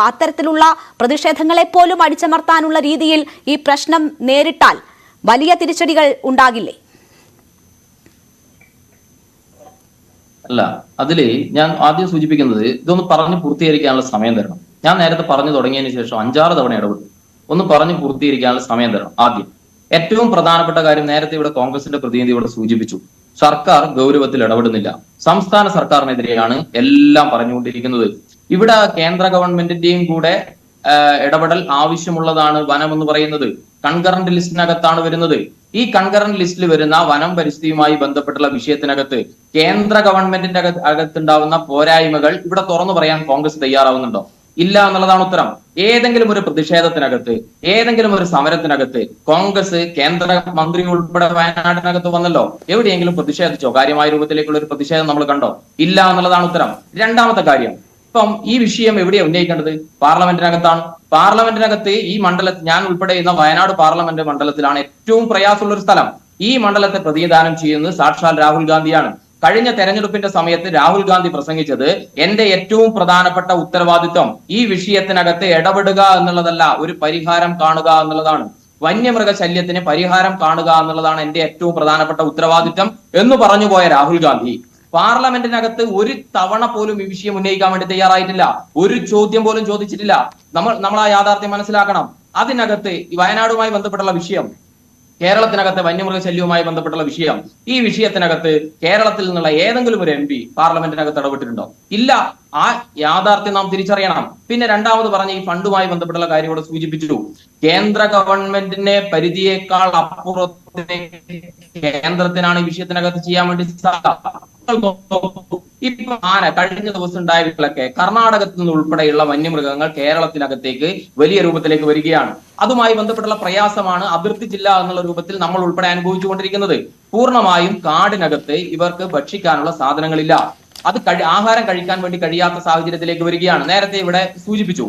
അത്തരത്തിലുള്ള പ്രതിഷേധങ്ങളെ പോലും അടിച്ചമർത്താനുള്ള രീതിയിൽ ഈ പ്രശ്നം നേരിട്ടാൽ വലിയ തിരിച്ചടികൾ ഉണ്ടാകില്ലേ? അല്ല, അതില് ഞാൻ ആദ്യം സൂചിപ്പിക്കുന്നത്, ഇതൊന്ന് പറഞ്ഞു പൂർത്തീകരിക്കാനുള്ള സമയം തരണം. ഞാൻ നേരത്തെ പറഞ്ഞു തുടങ്ങിയതിന് ശേഷം 5-6 തവണ ഇടപെട്ടു. ഒന്ന് പറഞ്ഞു പൂർത്തീകരിക്കാനുള്ള സമയം തരണം. ആദ്യം ഏറ്റവും പ്രധാനപ്പെട്ട കാര്യം, നേരത്തെ ഇവിടെ കോൺഗ്രസിന്റെ പ്രതിനിധി ഇവിടെ സൂചിപ്പിച്ചു, സർക്കാർ ഗൗരവത്തിൽ ഇടപെടുന്നില്ല. സംസ്ഥാന സർക്കാരിനെതിരെയാണ് എല്ലാം പറഞ്ഞുകൊണ്ടിരിക്കുന്നത്. ഇവിടെ കേന്ദ്ര ഗവൺമെന്റിന്റെയും കൂടെ ഇടപെടൽ ആവശ്യമുള്ളതാണ്. വനം എന്ന് പറയുന്നത് കൺകറന്റ് ലിസ്റ്റിനകത്താണ് വരുന്നത്. ഈ കൺകറന്റ് ലിസ്റ്റിൽ വരുന്ന വനം പരിസ്ഥിതിയുമായി ബന്ധപ്പെട്ടുള്ള വിഷയത്തിനകത്ത് കേന്ദ്ര ഗവൺമെന്റിന്റെ അകത്തുണ്ടാവുന്ന പോരായ്മകൾ ഇവിടെ തുറന്നു പറയാൻ കോൺഗ്രസ് തയ്യാറാവുന്നുണ്ടോ? ഇല്ല എന്നുള്ളതാണ് ഉത്തരം. ഏതെങ്കിലും ഒരു പ്രതിഷേധത്തിനകത്ത്, ഏതെങ്കിലും ഒരു സമരത്തിനകത്ത് കോൺഗ്രസ് കേന്ദ്ര മന്ത്രി ഉൾപ്പെടെ വയനാടിനകത്ത് വന്നല്ലോ, എവിടെയെങ്കിലും പ്രതിഷേധിച്ചോ? കാര്യമായ രൂപത്തിലേക്കുള്ള ഒരു പ്രതിഷേധം നമ്മൾ കണ്ടോ? ഇല്ല എന്നുള്ളതാണ് ഉത്തരം. രണ്ടാമത്തെ കാര്യം, ഇപ്പം ഈ വിഷയം എവിടെയാണ് ഉന്നയിക്കേണ്ടത്? പാർലമെന്റിനകത്താണ്. പാർലമെന്റിനകത്ത് ഈ മണ്ഡലത്തിൽ, ഞാൻ ഉൾപ്പെടെ ചെയ്യുന്ന വയനാട് പാർലമെന്റ് മണ്ഡലത്തിലാണ് ഏറ്റവും പ്രയാസമുള്ള ഒരു സ്ഥലം. ഈ മണ്ഡലത്തെ പ്രതിനിധാനം ചെയ്യുന്നത് സാക്ഷാൽ രാഹുൽ ഗാന്ധിയാണ്. കഴിഞ്ഞ തെരഞ്ഞെടുപ്പിന്റെ സമയത്ത് രാഹുൽ ഗാന്ധി പ്രസംഗിച്ചത്, എന്റെ ഏറ്റവും പ്രധാനപ്പെട്ട ഉത്തരവാദിത്വം ഈ വിഷയത്തിനകത്ത് ഇടപെടുക എന്നുള്ളതല്ല, ഒരു പരിഹാരം കാണുക എന്നുള്ളതാണ്. വന്യമൃഗ ശല്യത്തിന് പരിഹാരം കാണുക എന്നുള്ളതാണ് എന്റെ ഏറ്റവും പ്രധാനപ്പെട്ട ഉത്തരവാദിത്വം എന്ന് പറഞ്ഞുപോയ രാഹുൽ ഗാന്ധി പാർലമെന്റിനകത്ത് ഒരു തവണ പോലും ഈ വിഷയം ഉന്നയിക്കാൻ വേണ്ടി തയ്യാറായിട്ടില്ല. ഒരു ചോദ്യം പോലും ചോദിച്ചിട്ടില്ല. നമ്മൾ ആ യാഥാർത്ഥ്യം മനസ്സിലാക്കണം. അതിനകത്ത് വയനാടുമായി ബന്ധപ്പെട്ടുള്ള വിഷയം, കേരളത്തിനകത്തെ വന്യമൃഗശല്യവുമായി ബന്ധപ്പെട്ടുള്ള വിഷയം, ഈ വിഷയത്തിനകത്ത് കേരളത്തിൽ നിന്നുള്ള ഏതെങ്കിലും ഒരു MP പാർലമെന്റിനകത്ത് ഇടപെട്ടിട്ടുണ്ടോ? ഇല്ല. ആ യാഥാർത്ഥ്യം നാം തിരിച്ചറിയണം. പിന്നെ രണ്ടാമത് പറഞ്ഞ ഈ ഫണ്ടുമായി ബന്ധപ്പെട്ടുള്ള കാര്യം കൂടെ സൂചിപ്പിച്ചു. കേന്ദ്ര ഗവൺമെന്റിന്റെ പരിധിയേക്കാൾ അപ്പുറത്ത് കേന്ദ്രത്തിനാണ് ഈ വിഷയത്തിനകത്ത് ചെയ്യാൻ വേണ്ടി ഇപ്പൊ കഴിഞ്ഞ ദിവസം ഉണ്ടായവരിലൊക്കെ കർണാടകത്തിൽ നിന്ന് ഉൾപ്പെടെയുള്ള വന്യമൃഗങ്ങൾ കേരളത്തിനകത്തേക്ക് വലിയ രൂപത്തിലേക്ക് വരികയാണ്. അതുമായി ബന്ധപ്പെട്ടുള്ള പ്രയാസമാണ് അതിർത്തി ജില്ല എന്നുള്ള രൂപത്തിൽ നമ്മൾ ഉൾപ്പെടെ അനുഭവിച്ചുകൊണ്ടിരിക്കുന്നത്. പൂർണ്ണമായും കാടിനകത്ത് ഇവർക്ക് ഭക്ഷിക്കാനുള്ള സാധനങ്ങളില്ല. അത് ആഹാരം കഴിക്കാൻ വേണ്ടി കഴിയാത്ത സാഹചര്യത്തിലേക്ക് വരികയാണ്. നേരത്തെ ഇവിടെ സൂചിപ്പിച്ചു,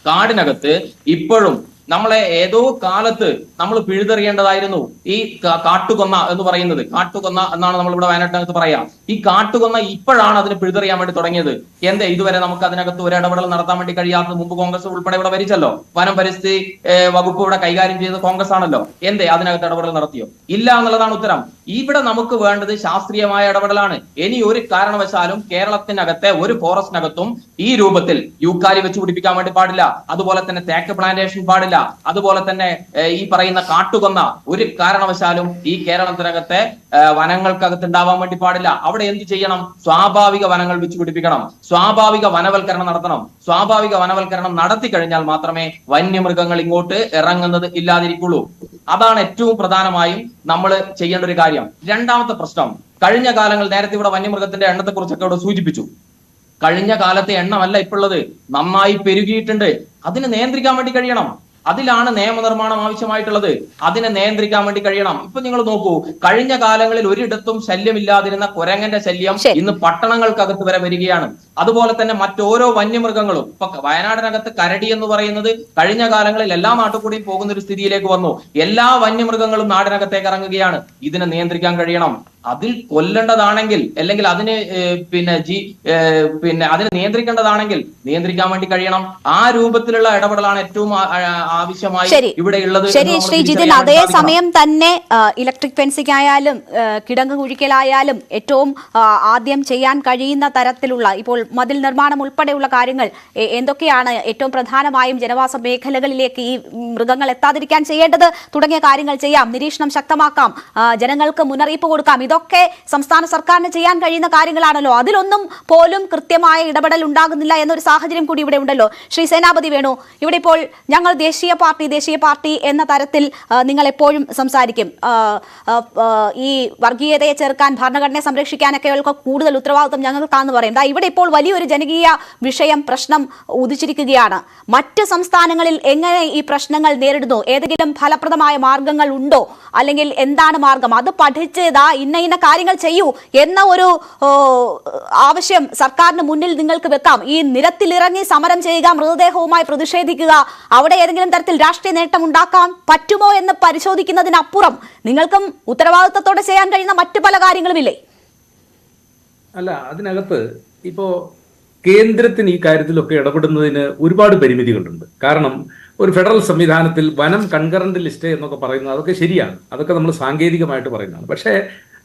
കാടിനകത്ത് ഇപ്പോഴും നമ്മളെ ഏതോ കാലത്ത് നമ്മൾ പിഴുതെറിയേണ്ടതായിരുന്നു ഈ കാട്ടുകൊന്ന എന്ന് പറയുന്നത്. കാട്ടുകൊന്ന എന്നാണ് നമ്മൾ ഇവിടെ വയനാട്ടിനകത്ത് പറയാം. ഈ കാട്ടുകൊന്ന ഇപ്പോഴാണ് അതിന് പിഴുതെറിയാൻ വേണ്ടി തുടങ്ങിയത്. എന്തേ ഇതുവരെ നമുക്ക് അതിനകത്ത് ഒരു ഇടപെടൽ നടത്താൻ വേണ്ടി കഴിയാത്തത്? മുമ്പ് കോൺഗ്രസ് ഉൾപ്പെടെ ഇവിടെ ഭരിച്ചല്ലോ, വനം പരിസ്ഥിതി വകുപ്പ് ഇവിടെ കൈകാര്യം ചെയ്തത് കോൺഗ്രസ് ആണല്ലോ. എന്തേ അതിനകത്ത് ഇടപെടൽ നടത്തിയോ? ഇല്ല എന്നുള്ളതാണ് ഉത്തരം. ഇവിടെ നമുക്ക് വേണ്ടത് ശാസ്ത്രീയമായ ഇടപെടലാണ്. ഇനി ഒരു കാരണവശാലും കേരളത്തിനകത്തെ ഒരു ഫോറസ്റ്റിനകത്തും ഈ രൂപത്തിൽ യൂക്കാലി വെച്ച് പിടിപ്പിക്കാൻ വേണ്ടി പാടില്ല. അതുപോലെ തന്നെ തേക്ക് പ്ലാന്റേഷൻ പാടില്ല. അതുപോലെ തന്നെ ഈ പറയുന്ന കാട്ടുകൊന്ന ഒരു കാരണവശാലും ഈ കേരളത്തിനകത്തെ വനങ്ങൾക്കകത്ത് ഉണ്ടാവാൻ വേണ്ടി പാടില്ല. അവിടെ എന്ത് ചെയ്യണം? സ്വാഭാവിക വനങ്ങൾ വെച്ച് പിടിപ്പിക്കണം. സ്വാഭാവിക വനവൽക്കരണം നടത്തണം. സ്വാഭാവിക വനവൽക്കരണം നടത്തി കഴിഞ്ഞാൽ മാത്രമേ വന്യമൃഗങ്ങൾ ഇങ്ങോട്ട് ഇറങ്ങുന്നത് ഇല്ലാതിരിക്കുള്ളൂ. അതാണ് ഏറ്റവും പ്രധാനമായും നമ്മൾ ചെയ്യേണ്ട ഒരു കാര്യം. രണ്ടാമത്തെ പ്രശ്നം, കഴിഞ്ഞ കാലങ്ങൾ നേരത്തെ ഇവിടെ വന്യമൃഗത്തിന്റെ എണ്ണത്തെ കുറിച്ചൊക്കെ ഇവിടെ സൂചിപ്പിച്ചു. കഴിഞ്ഞ കാലത്തെ എണ്ണമല്ല ഇപ്പോഴുള്ളത്, നന്നായി പെരുകിയിട്ടുണ്ട്. അതിനെ നിയന്ത്രിക്കാൻ വേണ്ടി കഴിയണം. അതിലാണ് നിയമനിർമ്മാണം ആവശ്യമായിട്ടുള്ളത്. അതിനെ നിയന്ത്രിക്കാൻ വേണ്ടി കഴിയണം. ഇപ്പൊ നിങ്ങൾ നോക്കൂ, കഴിഞ്ഞ കാലങ്ങളിൽ ഒരിടത്തും ശല്യമില്ലാതിരുന്ന കുരങ്ങന്റെ ശല്യം ഇന്ന് പട്ടണങ്ങൾക്കകത്ത് വരെ വരികയാണ്. അതുപോലെ തന്നെ മറ്റോരോ വന്യമൃഗങ്ങളും ഇപ്പൊ വയനാടിനകത്ത് കരടി എന്ന് പറയുന്നത് കഴിഞ്ഞ കാലങ്ങളിൽ എല്ലാ നാട്ടുകൂടിയും പോകുന്ന ഒരു സ്ഥിതിയിലേക്ക് വന്നു. എല്ലാ വന്യമൃഗങ്ങളും നാടിനകത്തേക്ക് ഇറങ്ങുകയാണ്. ഇതിനെ നിയന്ത്രിക്കാൻ കഴിയണം. അതിൽ കൊല്ലേണ്ടതാണെങ്കിൽ അല്ലെങ്കിൽ അതിന് അതിനെ നിയന്ത്രിക്കേണ്ടതാണെങ്കിൽ നിയന്ത്രിക്കാൻ വേണ്ടി കഴിയണം. ആ രൂപത്തിലുള്ള ഇടപെടലാണ് ഏറ്റവും ആവശ്യമായി ഇവിടെ ഉള്ളത്. ശരി ശ്രീ ജിതിൻ, അതേ സമയം തന്നെ ഇലക്ട്രിക് ഫെൻസിംഗ് ആയാലും കിടങ്ങ് കുഴിക്കലായാലും ഏറ്റവും ആദ്യം ചെയ്യാൻ കഴിയുന്ന തരത്തിലുള്ള ഇപ്പോൾ മതിൽ നിർമ്മാണം ഉൾപ്പെടെയുള്ള കാര്യങ്ങൾ എന്തൊക്കെയാണ്? ഏറ്റവും പ്രധാനമായും ജനവാസ മേഖലകളിലേക്ക് ഈ മൃഗങ്ങൾ എത്താതിരിക്കാൻ ചെയ്യേണ്ടത് തുടങ്ങിയ കാര്യങ്ങൾ ചെയ്യാം. നിരീക്ഷണം ശക്തമാക്കാം, ജനങ്ങൾക്ക് മുന്നറിയിപ്പ് കൊടുക്കാം. ഇതൊക്കെ സംസ്ഥാന സർക്കാരിന് ചെയ്യാൻ കഴിയുന്ന കാര്യങ്ങളാണല്ലോ. അതിലൊന്നും പോലും കൃത്യമായ ഇടപെടൽ ഉണ്ടാകുന്നില്ല എന്നൊരു സാഹചര്യം കൂടി ഇവിടെ ഉണ്ടല്ലോ. ശ്രീ സേനാപതി വേണു, ഇവിടെ ഇപ്പോൾ ഞങ്ങൾ ദേശീയ പാർട്ടി എന്ന തരത്തിൽ നിങ്ങൾ എപ്പോഴും സംസാരിക്കും. ഈ വർഗീയതയെ ചെറുക്കാൻ, ഭരണഘടനയെ സംരക്ഷിക്കാനൊക്കെ കൂടുതൽ ഉത്തരവാദിത്വം ഞങ്ങൾക്കാണെന്ന് പറയും. ഇവിടെ ഇപ്പോൾ വലിയൊരു ജനകീയ വിഷയം, പ്രശ്നം ഉദിച്ചിരിക്കുകയാണ്. മറ്റ് സംസ്ഥാനങ്ങളിൽ എങ്ങനെ ഈ പ്രശ്നങ്ങൾ നേരിടുന്നു? ഏതെങ്കിലും ഫലപ്രദമായ മാർഗങ്ങൾ ഉണ്ടോ? അല്ലെങ്കിൽ എന്താണ് മാർഗം? അത് പഠിച്ച് ഇന്ന കാര്യങ്ങൾ ചെയ്യൂ എന്ന ഒരു ആവശ്യം സർക്കാരിന് മുന്നിൽ നിങ്ങൾക്ക് വെക്കാം. ഈ നിരത്തിലിറങ്ങി സമരം ചെയ്യുക, മൃതദേഹവുമായി പ്രതിഷേധിക്കുക, അവിടെ ഏതെങ്കിലും തരത്തിൽ രാഷ്ട്രീയ നേട്ടം ഉണ്ടാക്കാൻ പറ്റുമോ എന്ന് പരിശോധിക്കുന്നതിനപ്പുറം നിങ്ങൾക്കും ഉത്തരവാദിത്തത്തോടെ ചെയ്യാൻ കഴിയുന്ന മറ്റു പല കാര്യങ്ങളുമില്ലേ? അല്ല, അതിനകത്ത് ഇപ്പോ കേന്ദ്രത്തിന് ഈ കാര്യത്തിലൊക്കെ ഇടപെടുന്നതിന് ഒരുപാട് പരിമിതികളുണ്ട്. കാരണം ഒരു ഫെഡറൽ സംവിധാനത്തിൽ വനം കൺകറന്റ് ലിസ്റ്റ് എന്നൊക്കെ പറയുന്നത് അതൊക്കെ ശരിയാണ്, അതൊക്കെ നമ്മൾ സാങ്കേതികമായിട്ട് പറയുന്നതാണ്. പക്ഷേ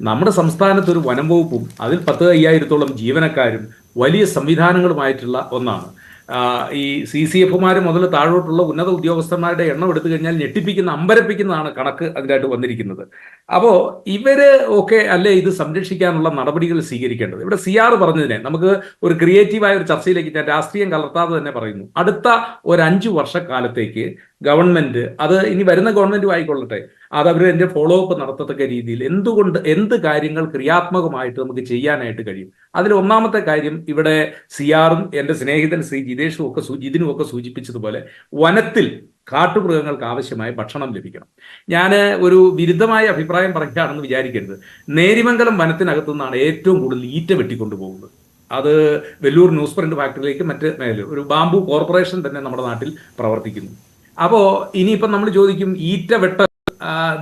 നമ്മുടെ സംസ്ഥാനത്ത് ഒരു വനം വകുപ്പും അതിൽ 10,000-ഓളം ജീവനക്കാരും വലിയ സംവിധാനങ്ങളുമായിട്ടുള്ള ഒന്നാണ്. ഈ CCF മുതൽ താഴോട്ടുള്ള ഉന്നത ഉദ്യോഗസ്ഥന്മാരുടെ എണ്ണം എടുത്തു കഴിഞ്ഞാൽ ഞെട്ടിപ്പിക്കുന്ന, അമ്പരപ്പിക്കുന്നതാണ് കണക്ക് അതിനായിട്ട് വന്നിരിക്കുന്നത്. അപ്പോൾ ഇവര് ഒക്കെ അല്ലേ ഇത് സംരക്ഷിക്കാനുള്ള നടപടികൾ സ്വീകരിക്കേണ്ടത്. ഇവിടെ CR പറഞ്ഞതിനെ നമുക്ക് ഒരു ക്രിയേറ്റീവായ ഒരു ചർച്ചയിലേക്ക് ഞാൻ രാഷ്ട്രീയം കലർത്താതെ തന്നെ പറയുന്നു. അടുത്ത ഒരു 5 വർഷക്കാലത്തേക്ക് ഗവൺമെന്റ്, അത് ഇനി വരുന്ന ഗവൺമെന്റും ആയിക്കൊള്ളട്ടെ, അത് അവർ എൻ്റെ ഫോളോ അപ്പ് നടത്തത്തക്ക രീതിയിൽ എന്ത് കാര്യങ്ങൾ ക്രിയാത്മകമായിട്ട് നമുക്ക് ചെയ്യാനായിട്ട് കഴിയും. അതിൽ ഒന്നാമത്തെ കാര്യം, ഇവിടെ CR-ഉം എൻ്റെ സ്നേഹിതൻ ശ്രീ ജിതിനും ഒക്കെ സൂചിപ്പിച്ചതുപോലെ വനത്തിൽ കാട്ടുമൃഗങ്ങൾക്ക് ആവശ്യമായ ഭക്ഷണം ലഭിക്കണം. ഞാൻ ഒരു വിരുദ്ധമായ അഭിപ്രായം പറയുകയാണെന്ന് വിചാരിക്കരുത്. നേരിമംഗലം വനത്തിനകത്തു നിന്നാണ് ഏറ്റവും കൂടുതൽ ഈറ്റ വെട്ടിക്കൊണ്ടുപോകുന്നത്. അത് വെല്ലൂർ ന്യൂസ് പ്രിന്റ് ഫാക്ടറിയിലേക്ക് മറ്റ് മേഖല ഒരു ബാംബു കോർപ്പറേഷൻ തന്നെ നമ്മുടെ നാട്ടിൽ പ്രവർത്തിക്കുന്നു. അപ്പോൾ ഇനിയിപ്പം നമ്മൾ ചോദിക്കും, ഈറ്റ വെട്ട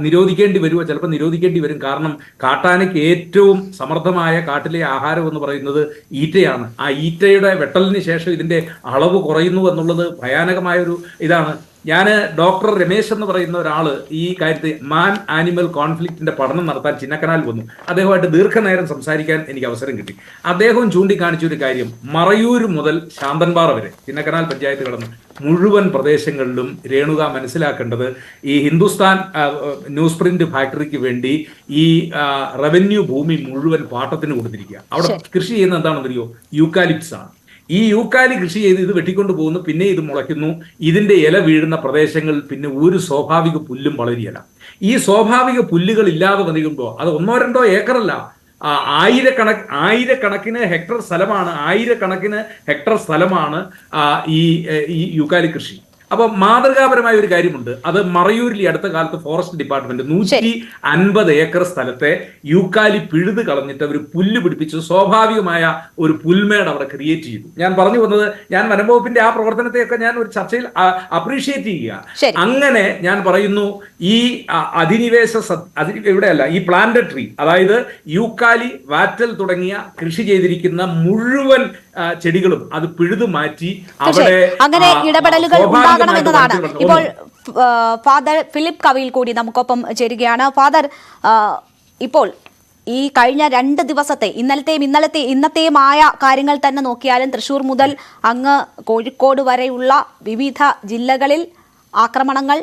നിരോധിക്കേണ്ടി വരുമോ? ചിലപ്പോൾ നിരോധിക്കേണ്ടി വരും. കാരണം കാട്ടാനയ്ക്ക് ഏറ്റവും സമൃദ്ധമായ കാട്ടിലെ ആഹാരം എന്ന് പറയുന്നത് ഈറ്റയാണ്. ആ ഈറ്റയുടെ വെട്ടലിന് ശേഷം ഇതിന്റെ അളവ് കുറയുന്നു എന്നുള്ളത് ഭയാനകമായൊരു ഇതാണ്. ഞാൻ ഡോക്ടർ രമേശ് എന്ന് പറയുന്ന ഒരാള് ഈ കാര്യത്തിൽ മാൻ ആനിമൽ കോൺഫ്ലിക്റ്റിന്റെ പഠനം നടത്താൻ ചിന്നക്കനാൽ വന്നു. അദ്ദേഹമായിട്ട് ദീർഘനേരം സംസാരിക്കാൻ എനിക്ക് അവസരം കിട്ടി. അദ്ദേഹം ചൂണ്ടിക്കാണിച്ച ഒരു കാര്യം, മറയൂർ മുതൽ ശാന്തൻപാറ വരെ ചിന്നക്കനാൽ പഞ്ചായത്ത് കടന്ന് മുഴുവൻ പ്രദേശങ്ങളിലും രേണുക മനസ്സിലാക്കേണ്ടത്, ഈ ഹിന്ദുസ്ഥാൻ ന്യൂസ് പ്രിന്റ് ഫാക്ടറിക്ക് വേണ്ടി ഈ റവന്യൂ ഭൂമി മുഴുവൻ പാട്ടത്തിന് കൊടുത്തിരിക്കുക. അവിടെ കൃഷി ചെയ്യുന്ന എന്താണെന്നറിയോ? യൂക്കാലിപ്സ് ആണ്. ഈ യൂക്കാലി കൃഷി ചെയ്ത് ഇത് വെട്ടിക്കൊണ്ടു പോകുന്നു, പിന്നെ ഇത് മുളയ്ക്കുന്നു. ഇതിന്റെ ഇല വീഴുന്ന പ്രദേശങ്ങളിൽ പിന്നെ ഒരു സ്വാഭാവിക പുല്ലും വളരുകയില്ല. ഈ സ്വാഭാവിക പുല്ലുകൾ ഇല്ലാതെ വന്നിരിക്കുമ്പോൾ അത് 1-2 ഏക്കറല്ല, ആയിരക്കണക്കിന് ഹെക്ടർ സ്ഥലമാണ് ഈ യൂക്കാലി കൃഷി. അപ്പൊ മാതൃകാപരമായ ഒരു കാര്യമുണ്ട്. അത് മറയൂരിൽ അടുത്ത കാലത്ത് ഫോറസ്റ്റ് ഡിപ്പാർട്ട്മെന്റ് 150 ഏക്കർ സ്ഥലത്തെ യൂക്കാലി പിഴുത് കളഞ്ഞിട്ട് അവർ പുല്ല് പിടിപ്പിച്ചു സ്വാഭാവികമായ ഒരു പുൽമേട് അവിടെ ക്രിയേറ്റ് ചെയ്തു. ഞാൻ പറഞ്ഞു വന്നത്, ഞാൻ വനംവകുപ്പിന്റെ ആ പ്രവർത്തനത്തെയൊക്കെ ഞാൻ ഒരു ചർച്ചയിൽ അപ്രീഷിയേറ്റ് ചെയ്യുക. അങ്ങനെ ഞാൻ പറയുന്നു, ഈ അധിനിവേശ ഇവിടെയല്ല, ഈ പ്ലാന്റ് ട്രീ, അതായത് യൂക്കാലി, വാറ്റൽ തുടങ്ങിയ കൃഷി ചെയ്തിരിക്കുന്ന മുഴുവൻ ചെടികളും അത് പിഴുതു മാറ്റി അവിടെ അങ്ങനെ ഇടപെടലുകൾ ഉണ്ടാകണമെന്നതാണ്. ഇപ്പോൾ ഫാദർ ഫിലിപ്പ് കവിയിൽ കൂടി നമുക്കൊപ്പം ചേരുകയാണ്. ഫാദർ, ഇപ്പോൾ ഈ കഴിഞ്ഞ 2 ദിവസത്തെ ഇന്നത്തെയുമായ കാര്യങ്ങൾ തന്നെ നോക്കിയാലും തൃശൂർ മുതൽ അങ്ങ് കോഴിക്കോട് വരെയുള്ള വിവിധ ജില്ലകളിൽ ആക്രമണങ്ങൾ,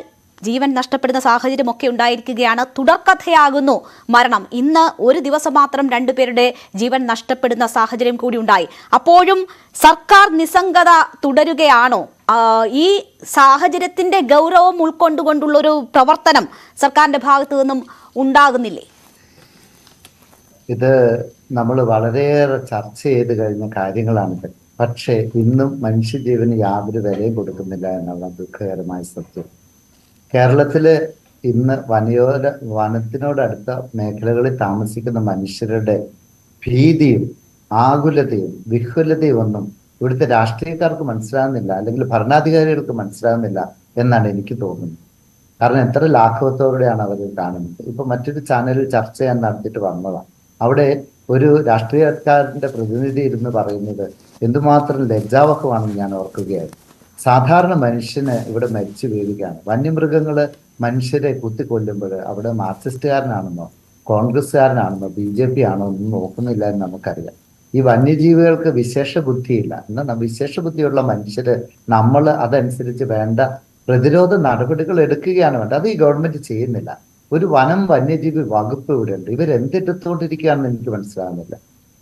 ജീവൻ നഷ്ടപ്പെടുന്ന സാഹചര്യമൊക്കെ ഉണ്ടായിരിക്കുകയാണ്. തുടർക്കഥയാകുന്നു മരണം. ഇന്ന് ഒരു ദിവസം മാത്രം 2 പേരുടെ ജീവൻ നഷ്ടപ്പെടുന്ന സാഹചര്യം കൂടി ഉണ്ടായി. അപ്പോഴും സർക്കാർ നിസ്സംഗത തുടരുകയാണോ? ഈ സാഹചര്യത്തിന്റെ ഗൗരവം ഉൾക്കൊണ്ടുകൊണ്ടുള്ളൊരു പ്രവർത്തനം സർക്കാരിന്റെ ഭാഗത്തു നിന്നും ഉണ്ടാകുന്നില്ലേ? ഇത് നമ്മൾ വളരെയേറെ ചർച്ച ചെയ്ത് കഴിഞ്ഞ കാര്യങ്ങളാണിത്. പക്ഷേ ഇന്നും മനുഷ്യജീവന് യാതൊരു വിലയും കൊടുക്കുന്നില്ല എന്നുള്ള ദുഃഖകരമായ സത്യം. കേരളത്തില് ഇന്ന് വനത്തിനോടടുത്ത മേഖലകളിൽ താമസിക്കുന്ന മനുഷ്യരുടെ ഭീതിയും ആകുലതയും വിഹ്വലതയും ഒന്നും ഇവിടുത്തെ രാഷ്ട്രീയക്കാർക്ക് മനസ്സിലാകുന്നില്ല, അല്ലെങ്കിൽ ഭരണാധികാരികൾക്ക് മനസ്സിലാകുന്നില്ല എന്നാണ് എനിക്ക് തോന്നുന്നത്. കാരണം എത്ര ലാഘവത്തോടെയാണ് അവർ കാണുന്നത്. ഇപ്പൊ മറ്റൊരു ചാനലിൽ ചർച്ച ഞാൻ നടത്തിയിട്ട് വന്നതാണ്. അവിടെ ഒരു രാഷ്ട്രീയക്കാരന്റെ പ്രതിനിധി ഇരുന്ന് പറയുന്നത് എന്തുമാത്രം ലജ്ജാവഹമാണെന്ന് ഞാൻ ഓർക്കുകയായിരുന്നു. സാധാരണ മനുഷ്യന് ഇവിടെ മരിച്ചു വീഴുകയാണ്. വന്യമൃഗങ്ങള് മനുഷ്യരെ കുത്തിക്കൊല്ലുമ്പോൾ അവിടെ മാർക്സിസ്റ്റുകാരനാണെന്നോ കോൺഗ്രസ്സുകാരനാണെന്നോ BJP ആണോ ഒന്നും നോക്കുന്നില്ല എന്ന് നമുക്കറിയാം. ഈ വന്യജീവികൾക്ക് വിശേഷ ബുദ്ധിയില്ല. എന്നാൽ വിശേഷ ബുദ്ധിയുള്ള മനുഷ്യര് നമ്മൾ അതനുസരിച്ച് വേണ്ട പ്രതിരോധ നടപടികൾ എടുക്കുകയാണ് വേണ്ടത്. അത് ഈ ഗവൺമെന്റ് ചെയ്യുന്നില്ല. ഒരു വന്യജീവി വകുപ്പ് ഇവിടെ ഉണ്ട്. ഇവരെന്തെടുത്തുകൊണ്ടിരിക്കുകയാണെന്ന് എനിക്ക് മനസ്സിലാകുന്നില്ല.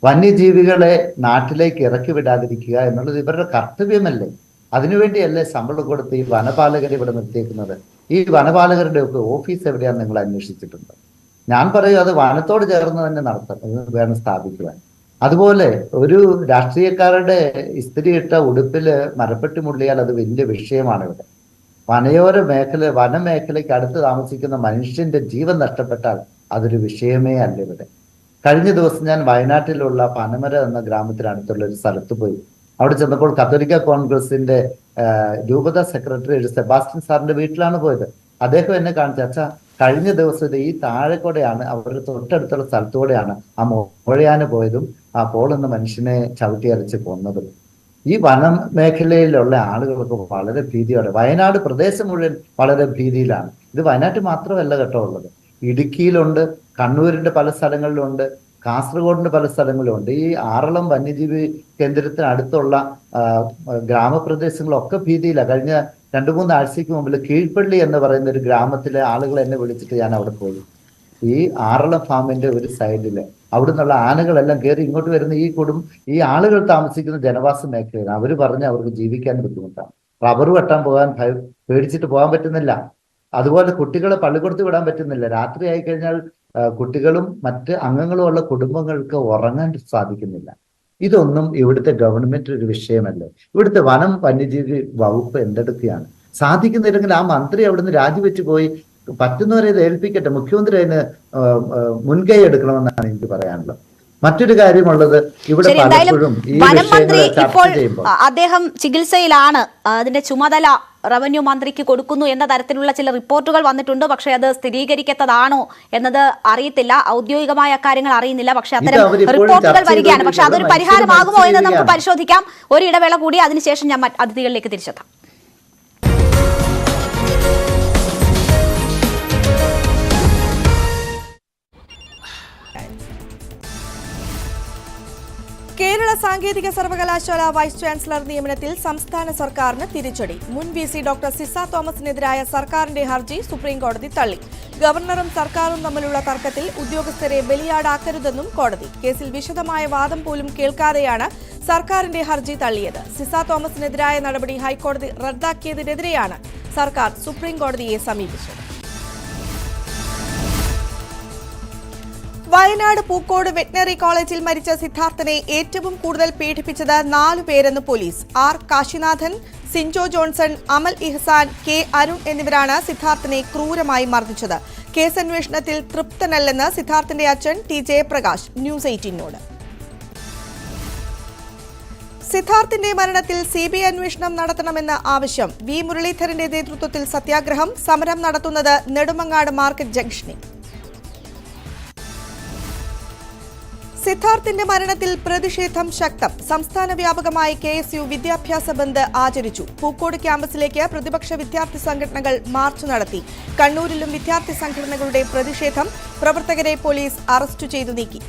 വന്യജീവികളെ നാട്ടിലേക്ക് ഇറക്കി വിടാതിരിക്കുക എന്നുള്ളത് ഇവരുടെ കർത്തവ്യമല്ലേ? അതിനുവേണ്ടിയല്ലേ ശമ്പളം കൊടുത്ത് ഈ വനപാലകരെ ഇവിടെ നിർത്തിയേക്കുന്നത്? ഈ വനപാലകരുടെ ഒക്കെ ഓഫീസ് എവിടെയാണെന്ന് നിങ്ങൾ അന്വേഷിച്ചിട്ടുണ്ട്? ഞാൻ പറയും അത് വനത്തോട് ചേർന്ന് തന്നെ വേണം സ്ഥാപിക്കുവാൻ. അതുപോലെ ഒരു രാഷ്ട്രീയക്കാരുടെ ഇസ്തിരിയിട്ട ഉടുപ്പില് മരപ്പെട്ടി മുള്ളിയാൽ അത് വലിയ വിഷയമാണ് ഇവിടെ. വനമേഖലയ്ക്ക് അടുത്ത് താമസിക്കുന്ന മനുഷ്യന്റെ ജീവൻ നഷ്ടപ്പെട്ടാൽ അതൊരു വിഷയമേ അല്ല ഇവിടെ. കഴിഞ്ഞ ദിവസം ഞാൻ വയനാട്ടിലുള്ള പനമര എന്ന ഗ്രാമത്തിനടുത്തുള്ള ഒരു സ്ഥലത്ത് പോയി. അവിടെ ചെന്നപ്പോൾ കത്തോലിക്ക കോൺഗ്രസിന്റെ രൂപത സെക്രട്ടറി സെബാസ്റ്റ്യൻ സാറിന്റെ വീട്ടിലാണ് പോയത്. അദ്ദേഹം എന്നെ കാണിച്ചു, അച്ഛാ കഴിഞ്ഞ ദിവസം ഈ താഴെക്കൂടെയാണ്, അവരുടെ തൊട്ടടുത്തുള്ള സ്ഥലത്തൂടെയാണ് ആ മോഴയാന് പോയതും ആ പോളെന്ന മനുഷ്യനെ ചവിട്ടിയരച്ച് കൊന്നതും. ഈ വനം മേഖലയിലുള്ള ആളുകൾക്ക് വളരെ ഭീതിയോടെ, വയനാട് പ്രദേശം മുഴുവൻ വളരെ ഭീതിയിലാണ്. ഇത് വയനാട്ടിൽ മാത്രമല്ല കേട്ടോ ഉള്ളത്, ഇടുക്കിയിലുണ്ട്, കണ്ണൂരിന്റെ പല സ്ഥലങ്ങളിലുണ്ട്, കാസർഗോഡിന്റെ പല സ്ഥലങ്ങളിലുണ്ട്. ഈ ആറളം വന്യജീവി കേന്ദ്രത്തിന് അടുത്തുള്ള ഗ്രാമപ്രദേശങ്ങളൊക്കെ ഭീതിയിലാണ്. കഴിഞ്ഞ 2-3 ആഴ്ചയ്ക്ക് മുമ്പിൽ കീഴ്പള്ളി എന്ന് പറയുന്ന ഒരു ഗ്രാമത്തിലെ ആളുകൾ എന്നെ വിളിച്ചിട്ട് ഞാൻ അവിടെ പോയി. ഈ ആറളം ഫാമിന്റെ ഒരു സൈഡില് അവിടെ നിന്നുള്ള ആനകളെല്ലാം കയറി ഇങ്ങോട്ട് വരുന്ന ഈ ആളുകൾ താമസിക്കുന്ന ജനവാസ മേഖലയാണ്. അവര് പറഞ്ഞ് അവർക്ക് ജീവിക്കാൻ ബുദ്ധിമുട്ടാണ്. റബ്ബർ വെട്ടാൻ പേടിച്ചിട്ട് പോകാൻ പറ്റുന്നില്ല. അതുപോലെ കുട്ടികളെ പള്ളിക്കൂടത്ത് വിടാൻ പറ്റുന്നില്ല. രാത്രി ആയി കഴിഞ്ഞാൽ കുട്ടികളും മറ്റ് അംഗങ്ങളും ഉള്ള കുടുംബങ്ങൾക്ക് ഉറങ്ങാൻ സാധിക്കുന്നില്ല. ഇതൊന്നും ഇവിടുത്തെ ഗവൺമെന്റ് ഒരു വിഷയമല്ലേ? ഇവിടുത്തെ വന്യജീവി വകുപ്പ് എന്തെടുക്കുകയാണ്? സാധിക്കുന്നില്ലെങ്കിൽ ആ മന്ത്രി അവിടുന്ന് രാജിവെച്ച് പോയി പറ്റുന്നവരെ ഇത് ഏൽപ്പിക്കട്ടെ. മുഖ്യമന്ത്രി അതിന് മുൻകൈ എടുക്കണമെന്നാണ് എനിക്ക് പറയാനുള്ളത്. മറ്റൊരു കാര്യമുള്ളത്, ഇവിടെ പലപ്പോഴും ഈ വിഷയങ്ങൾ ചർച്ച ചെയ്യുമ്പോൾ അദ്ദേഹം ചികിത്സയിലാണ്, അതിന്റെ ചുമതല റവന്യൂ മന്ത്രിക്ക് കൊടുക്കുന്നു എന്ന തരത്തിലുള്ള ചില റിപ്പോർട്ടുകൾ വന്നിട്ടുണ്ട്. പക്ഷേ അത് സ്ഥിരീകരിക്കത്തതാണോ എന്നത് അറിയത്തില്ല. ഔദ്യോഗികമായ കാര്യങ്ങൾ അറിയുന്നില്ല. പക്ഷെ അത്തരം റിപ്പോർട്ടുകൾ വരികയാണ്. പക്ഷെ അതൊരു പരിഹാരമാകുമോ എന്ന് നമുക്ക് പരിശോധിക്കാം. ഒരു ഇടവേള കൂടി, അതിനുശേഷം ഞാൻ അതിഥികളിലേക്ക് തിരിച്ചെത്താം. കേരള സാങ്കേതിക സർവകലാശാല വൈസ് ചാൻസലർ നിയമനത്തിൽ സംസ്ഥാന സർക്കാരിന് തിരിച്ചടി. മുൻ VC ഡോക്ടർ സിസ തോമസിനെതിരായ സർക്കാരിന്റെ ഹർജി സുപ്രീംകോടതി തള്ളി. ഗവർണറും സർക്കാരും തമ്മിലുള്ള തർക്കത്തിൽ ഉദ്യോഗസ്ഥരെ ബലിയാടാക്കരുതെന്നും കോടതി. കേസിൽ വിശദമായ വാദം പോലും കേൾക്കാതെയാണ് സർക്കാരിന്റെ ഹർജി തള്ളിയത്. സിസ തോമസിനെതിരായ നടപടി ഹൈക്കോടതി റദ്ദാക്കിയതിനെതിരെയാണ് സർക്കാർ സുപ്രീംകോടതിയെ സമീപിച്ചത്. വയനാട് പൂക്കോട് വെറ്റിനറി കോളേജിൽ മരിച്ച സിദ്ധാർത്ഥനെ ഏറ്റവും കൂടുതൽ പീഡിപ്പിച്ചത് 4 പേരെന്ന് പോലീസ്. R കാശിനാഥൻ, സിൻജോ ജോൺസൺ, അമൽ ഇഹ്സാൻ, കെ അരുൺ എന്നിവരാണ് സിദ്ധാർത്ഥിനെ ക്രൂരമായി മർദ്ദിച്ചത്. കേസ് അന്വേഷണത്തിൽ തൃപ്തനല്ലെന്ന് സിദ്ധാർത്ഥിന്റെ അച്ഛൻ ടി ജയപ്രകാശ് ന്യൂസ് 18നോട്. സിദ്ധാർത്ഥിന്റെ മരണത്തിൽ CBI അന്വേഷണം നടത്തണമെന്ന ആവശ്യം. വി മുരളീധരന്റെ നേതൃത്വത്തിൽ സത്യാഗ്രഹം. സമരം നടത്തുന്നത് നെടുമങ്ങാട് മാർക്കറ്റ് ജംഗ്ഷനിൽ. സിദ്ധാർത്ഥിന്റെ മരണത്തിൽ പ്രതിഷേധം ശക്തം. സംസ്ഥാന വ്യാപകമായി KSU വിദ്യാഭ്യാസ ബന്ദ് ആചരിച്ചു. പൂക്കോട് ക്യാമ്പസിലേക്ക് പ്രതിപക്ഷ വിദ്യാർത്ഥി സംഘടനകൾ മാർച്ച് നടത്തി. കണ്ണൂരിലും വിദ്യാർത്ഥി സംഘടനകളുടെ പ്രതിഷേധം. പ്രവർത്തകരെ പോലീസ് അറസ്റ്റ് ചെയ്തു നീക്കി.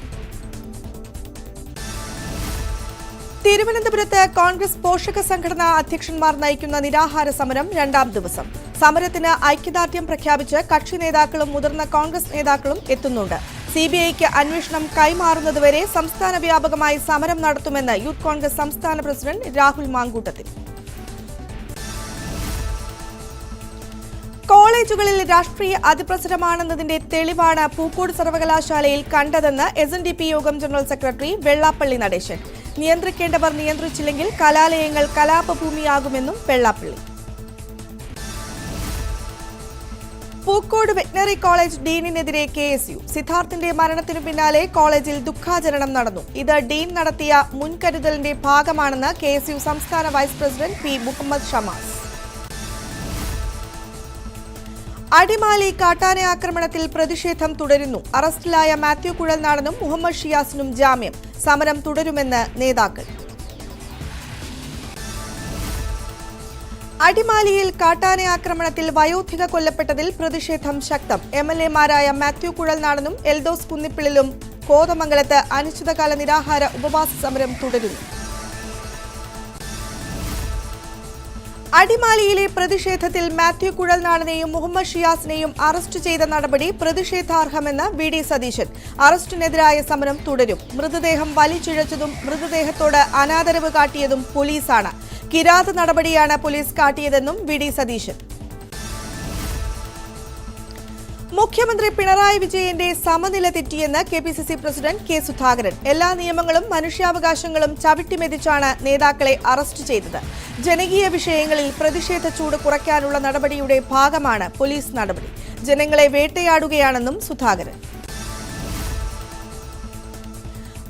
തിരുവനന്തപുരത്ത് കോൺഗ്രസ് പോഷക സംഘടനാ അധ്യക്ഷന്മാർ നയിക്കുന്ന നിരാഹാര സമരം 2ാം ദിവസം. സമരത്തിന് ഐക്യദാർഢ്യം പ്രഖ്യാപിച്ച് കക്ഷി നേതാക്കളും മുതിർന്ന കോൺഗ്രസ് നേതാക്കളും എത്തുന്നുണ്ട്. CBIക്ക് അന്വേഷണം കൈമാറുന്നതുവരെ സംസ്ഥാന വ്യാപകമായി സമരം നടത്തുമെന്ന് യൂത്ത് കോൺഗ്രസ് സംസ്ഥാന പ്രസിഡന്റ് രാഹുൽ മാങ്കൂട്ടത്തിൽ. കോളേജുകളിൽ രാഷ്ട്രീയ അതിപ്രസരമാണെന്നതിന്റെ തെളിവാണ് പൂക്കോട് സർവകലാശാലയിൽ കണ്ടതെന്ന് SNDP യോഗം ജനറൽ സെക്രട്ടറി വെള്ളാപ്പള്ളി നടേശൻ. നിയന്ത്രിക്കേണ്ടവർ നിയന്ത്രിച്ചില്ലെങ്കിൽ കലാലയങ്ങൾ കലാപഭൂമിയാകുമെന്നും വെള്ളാപ്പള്ളി. പൂക്കോട് വെറ്റിനറി കോളേജ് ഡീനിനെതിരെ KSU. സിദ്ധാർത്ഥിന്റെ മരണത്തിനു പിന്നാലെ കോളേജിൽ ദുഃഖാചരണം നടന്നു. ഇത് ഡീൻ നടത്തിയ മുൻകരുതലിന്റെ ഭാഗമാണെന്ന് KSU സംസ്ഥാന vice president P. Muhammad Shamas. Adimali കാട്ടാന ആക്രമണത്തിൽ പ്രതിഷേധം തുടരുന്നു. അറസ്റ്റിലായ മാത്യു കുഴൽനാടനും മുഹമ്മദ് ഷിയാസിനും ജാമ്യം. സമരം തുടരുമെന്ന് നേതാക്കൾ. അടിമാലിയിൽ കാട്ടാന ആക്രമണത്തിൽ വയോധിക കൊല്ലപ്പെട്ടതിൽ പ്രതിഷേധം ശക്തം. MLA-മാരായ മാത്യു കുഴൽനാടനും എൽദോസ് കുന്നിപ്പിളിലും കോതമംഗലത്ത് അനിശ്ചിതകാല നിരാഹാര ഉപവാസ സമരം തുടരുന്നു. അടിമാലിയിലെ പ്രതിഷേധത്തിൽ മാത്യു കുഴൽനാടനെയും മുഹമ്മദ് ഷിയാസിനെയും അറസ്റ്റ് ചെയ്ത നടപടി പ്രതിഷേധാർഹമെന്ന് VD സതീശൻ. അറസ്റ്റിനെതിരായ സമരം തുടരും. മൃതദേഹം വലിച്ചിഴച്ചതും മൃതദേഹത്തോട് അനാദരവ് കാട്ടിയതും പോലീസാണ്. കിരാത നടപടിയാണ് പോലീസ് കാട്ടിയതെന്നും VD സതീശൻ. മുഖ്യമന്ത്രി പിണറായി വിജയന്റെ സമനില തെറ്റിയെന്ന് KPCC പ്രസിഡന്റ് K. സുധാകരൻ. എല്ലാ നിയമങ്ങളും മനുഷ്യാവകാശങ്ങളും ചവിട്ടിമെതിച്ചാണ് നേതാക്കളെ അറസ്റ്റ് ചെയ്തത്. ജനകീയ വിഷയങ്ങളിൽ പ്രതിഷേധ ചൂട് കുറയ്ക്കാനുള്ള നടപടിയുടെ ഭാഗമാണ് പോലീസ് നടപടി. ജനങ്ങളെ വേട്ടയാടുകയാണെന്നും സുധാകരൻ.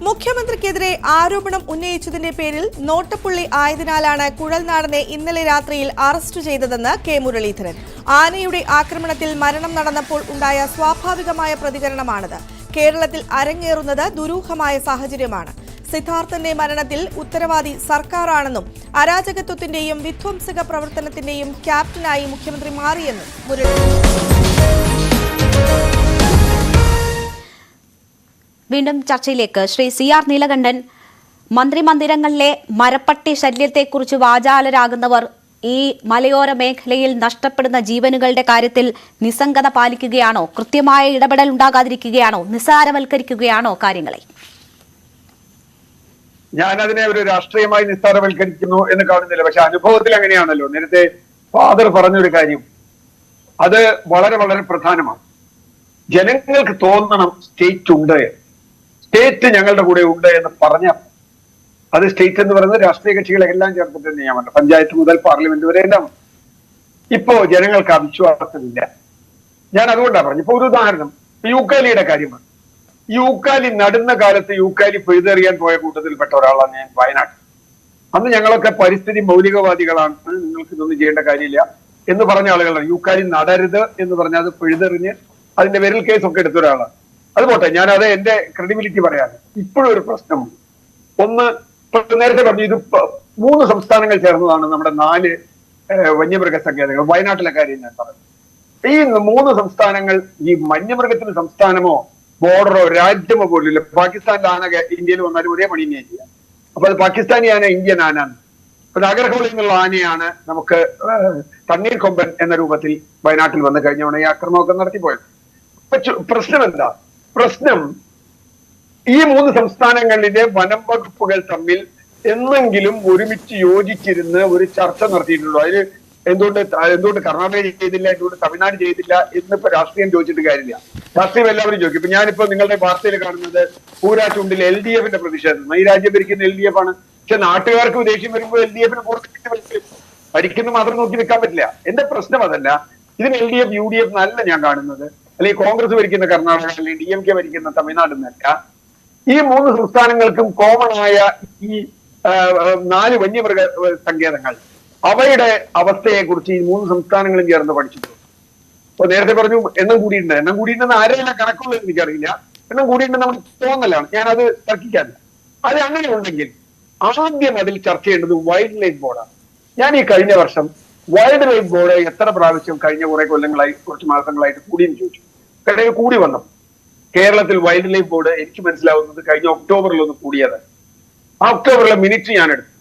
മുഖ്യമന്ത്രിക്കെതിരെ ആരോപണം ഉന്നയിച്ചതിന്റെ പേരിൽ നോട്ടപ്പുള്ളി ആയതിനാലാണ് കുഴൽനാടനെ ഇന്നലെ രാത്രിയിൽ അറസ്റ്റ് ചെയ്തതെന്ന് K. മുരളീധരൻ. ആനയുടെ ആക്രമണത്തിൽ മരണം നടന്നപ്പോൾ ഉണ്ടായ സ്വാഭാവികമായ പ്രതികരണമാണിത്. കേരളത്തിൽ അരങ്ങേറുന്നത് ദുരൂഹമായ സാഹചര്യമാണ്. സിദ്ധാർത്ഥന്റെ മരണത്തിൽ ഉത്തരവാദി സർക്കാരാണെന്നും അരാജകത്വത്തിന്റെയും വിധ്വംസക പ്രവർത്തനത്തിന്റെയും ക്യാപ്റ്റനായി മുഖ്യമന്ത്രി മാറിയെന്നും മുരളീധരൻ. വീണ്ടും ചർച്ചയിലേക്ക്. ശ്രീ CR നീലകണ്ഠൻ, മന്ത്രിമന്ദിരങ്ങളിലെ മരപ്പട്ടി ശല്യത്തെക്കുറിച്ച് വാചാലരാകുന്നവർ ഈ മലയോര മേഖലയിൽ നഷ്ടപ്പെടുന്ന ജീവനുകളുടെ കാര്യത്തിൽ നിസ്സംഗത പാലിക്കുകയാണോ? കൃത്യമായ ഇടപെടൽ ഉണ്ടാകാതിരിക്കുകയാണോ? നിസ്സാരവൽക്കരിക്കുകയാണോ കാര്യങ്ങളെ? ഞാനതിനെ ഒരു രാഷ്ട്രീയമായി നിസ്സാരവൽക്കരിക്കുന്നു എന്ന് കാണുന്നില്ല. പക്ഷെ അനുഭവത്തിൽ അങ്ങനെയാണല്ലോ. നേരത്തെ ഫാദർ പറഞ്ഞൊരു കാര്യം അത് വളരെ വളരെ പ്രധാനമാണ്. ജനങ്ങൾക്ക് തോന്നണം സ്റ്റേറ്റ് ഉണ്ട്, സ്റ്റേറ്റ് ഞങ്ങളുടെ കൂടെ ഉണ്ട് എന്ന് പറഞ്ഞാൽ അത് സ്റ്റേറ്റ് എന്ന് പറയുന്നത് രാഷ്ട്രീയ കക്ഷികളെ എല്ലാം ചേർത്തിട്ട് നിയമമല്ല. പഞ്ചായത്ത് മുതൽ പാർലമെന്റ് വരെ എല്ലാം. ഇപ്പോ ജനങ്ങൾക്ക് ആ വിശ്വാസമില്ല. ഞാൻ അതുകൊണ്ടാണ് പറഞ്ഞു. ഇപ്പൊ ഒരു ഉദാഹരണം യൂക്കാലിയുടെ കാര്യമാണ്. യൂക്കാലി നടുന്ന കാലത്ത് യൂക്കാലി പിഴുതെറിയാൻ പോയ കൂട്ടത്തിൽപ്പെട്ട ഒരാളാണ് ഞാൻ വയനാട്ടിൽ. അന്ന് ഞങ്ങളൊക്കെ പരിസ്ഥിതി മൗലികവാദികളാണ്, നിങ്ങൾക്ക് ഇതൊന്നും ചെയ്യേണ്ട കാര്യമില്ല എന്ന് പറഞ്ഞ ആളുകളാണ്. യൂക്കാലി നടരുത് എന്ന് പറഞ്ഞാൽ അത് പിഴുതെറിഞ്ഞ് അതിന്റെ വിരൽ കേസൊക്കെ എടുത്ത ഒരാളാണ്. അതുപോട്ടെ, ഞാനത് എന്റെ ക്രെഡിബിലിറ്റി പറയാൻ ഇപ്പോഴും ഒരു പ്രശ്നമുണ്ട്. ഒന്ന്, നേരത്തെ പറഞ്ഞു ഇത് 3 സംസ്ഥാനങ്ങൾ ചേർന്നതാണ് നമ്മുടെ 4 വന്യമൃഗ സങ്കേതങ്ങൾ. വയനാട്ടിലെ കാര്യം ഞാൻ പറഞ്ഞു. ഈ 3 സംസ്ഥാനങ്ങൾ ഈ വന്യമൃഗത്തിന് സംസ്ഥാനമോ ബോർഡറോ രാജ്യമോ പോലില്ല. പാകിസ്ഥാനിലെ ആന ഇന്ത്യയിൽ വന്നാലും ഒരേ പണി തന്നെയാണ് ചെയ്യുക. അപ്പൊ അത് പാകിസ്ഥാനി ആന ഇന്ത്യൻ ആനാണ്. അപ്പൊ നാഗർഹോളിൽ നിന്നുള്ള ആനയാണ് നമുക്ക് തണ്ണീർക്കൊമ്പൻ എന്ന രൂപത്തിൽ വയനാട്ടിൽ വന്ന് കഴിഞ്ഞവണ ഈ ആക്രമണമൊക്കെ നടത്തിപ്പോയത്. പ്രശ്നം എന്താ? പ്രശ്നം ഈ 3 സംസ്ഥാനങ്ങളിലെ വനം വകുപ്പുകൾ തമ്മിൽ എന്നെങ്കിലും ഒരുമിച്ച് യോജിച്ചിരുന്ന് ഒരു ചർച്ച നടത്തിയിട്ടുണ്ടോ? അതിൽ എന്തുകൊണ്ട് കർണാടക ചെയ്തില്ല, എന്തുകൊണ്ട് തമിഴ്നാട് ചെയ്തില്ല എന്നിപ്പോ രാഷ്ട്രീയം ചോദിച്ചിട്ട് കാര്യമില്ല. രാഷ്ട്രീയം എല്ലാവരും ചോദിക്കും. ഇപ്പൊ ഞാനിപ്പോ നിങ്ങളുടെ വാർത്തയിൽ കാണുന്നത് പൂരാറ്റുണ്ടിൽ LDF-ന്റെ പ്രതിഷേധം. ഈ രാജ്യം ഭരിക്കുന്ന LDF ആണ്. പക്ഷെ നാട്ടുകാർക്ക് ദേഷ്യം വരുമ്പോൾ LDF-ന് ഭരിക്കുന്ന മാത്രം നോക്കി നിൽക്കാൻ പറ്റില്ല. എന്റെ പ്രശ്നം അതല്ല. ഇതിന് LDF UDF നല്ല ഞാൻ കാണുന്നത്, അല്ലെങ്കിൽ കോൺഗ്രസ് ഭരിക്കുന്ന കർണാടക, അല്ലെങ്കിൽ DMK ഭരിക്കുന്ന തമിഴ്നാട് എന്നല്ല. ഈ 3 സംസ്ഥാനങ്ങൾക്കും കോമൺ ആയ ഈ 4 വന്യമൃഗ സങ്കേതങ്ങൾ, അവയുടെ അവസ്ഥയെ കുറിച്ച് ഈ 3 സംസ്ഥാനങ്ങളും ചേർന്ന് പഠിച്ചിട്ടുണ്ട്. അപ്പൊ നേരത്തെ പറഞ്ഞു എണ്ണം കൂടിയിട്ടുണ്ടെന്ന് ആരെല്ലാം കണക്കുള്ളത് എനിക്കറിയില്ല. എണ്ണം കൂടിയിട്ടുണ്ടെന്ന് നമുക്ക് തോന്നലാണ്, ഞാനത് തർക്കിക്കാറില്ല. അത് അങ്ങനെ ഉണ്ടെങ്കിൽ ആദ്യം അതിൽ ചർച്ച ചെയ്യേണ്ടത് വൈൽഡ് ലൈഫ് ബോർഡാണ്. ഞാൻ ഈ കഴിഞ്ഞ വർഷം വൈൽഡ് ലൈഫ് ബോർഡ് എത്ര പ്രാവശ്യം കഴിഞ്ഞ കുറെ കൊല്ലങ്ങളായി, കുറച്ച് മാസങ്ങളായിട്ട് കൂടിയെന്ന് ചോദിച്ചു. കാരണം കൂടി വന്നു കേരളത്തിൽ വൈൽഡ് ലൈഫ് ബോർഡ് എനിക്ക് മനസ്സിലാവുന്നത് കഴിഞ്ഞ ഒക്ടോബറിൽ ഒന്ന് കൂടിയത്. ആ ഒക്ടോബറിലെ മിനിറ്റ്സ് ഞാൻ എടുത്തു.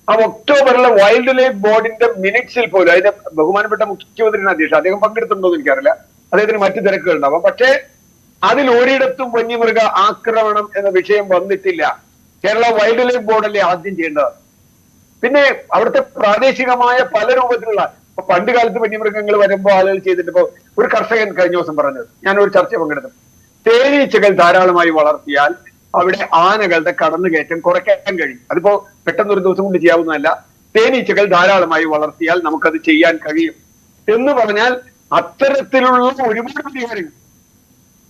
ആ ഒക്ടോബറിലെ വൈൽഡ് ലൈഫ് ബോർഡിന്റെ മിനിറ്റ്സിൽ പോലും അതിന്റെ ബഹുമാനപ്പെട്ട മുഖ്യമന്ത്രിയുടെ അധ്യക്ഷൻ, അദ്ദേഹം പങ്കെടുത്തിട്ടുണ്ടോ എന്ന് എനിക്കറിയില്ല, അദ്ദേഹത്തിന് മറ്റു തിരക്കുകൾ ഉണ്ടാവാം. പക്ഷേ അതിൽ ഒരിടത്തും വന്യമൃഗ ആക്രമണം എന്ന വിഷയം വന്നിട്ടില്ല. കേരള വൈൽഡ് ലൈഫ് ബോർഡല്ലേ ആദ്യം ചെയ്യേണ്ടത്. പിന്നെ അവിടുത്തെ പ്രാദേശികമായ പല രൂപത്തിലുള്ള, പണ്ട് കാലത്ത് വന്യമൃഗങ്ങൾ വരുമ്പോൾ ആളുകൾ ചെയ്തിട്ട്, ഇപ്പോ ഒരു കർഷകൻ കഴിഞ്ഞ ദിവസം പറഞ്ഞത്, ഞാൻ ഒരു ചർച്ച പങ്കെടുത്തു, തേനീച്ചകൾ ധാരാളമായി വളർത്തിയാൽ അവിടെ ആനകളുടെ കടന്നുകയറ്റം കുറയ്ക്കാൻ കഴിയും. അതിപ്പോ പെട്ടെന്ന് ഒരു ദിവസം കൊണ്ട് ചെയ്യാവുന്നതല്ല. തേനീച്ചകൾ ധാരാളമായി വളർത്തിയാൽ നമുക്കത് ചെയ്യാൻ കഴിയും എന്ന് പറഞ്ഞാൽ അത്തരത്തിലുള്ള ഒരുപാട് പരിഹാരങ്ങൾ,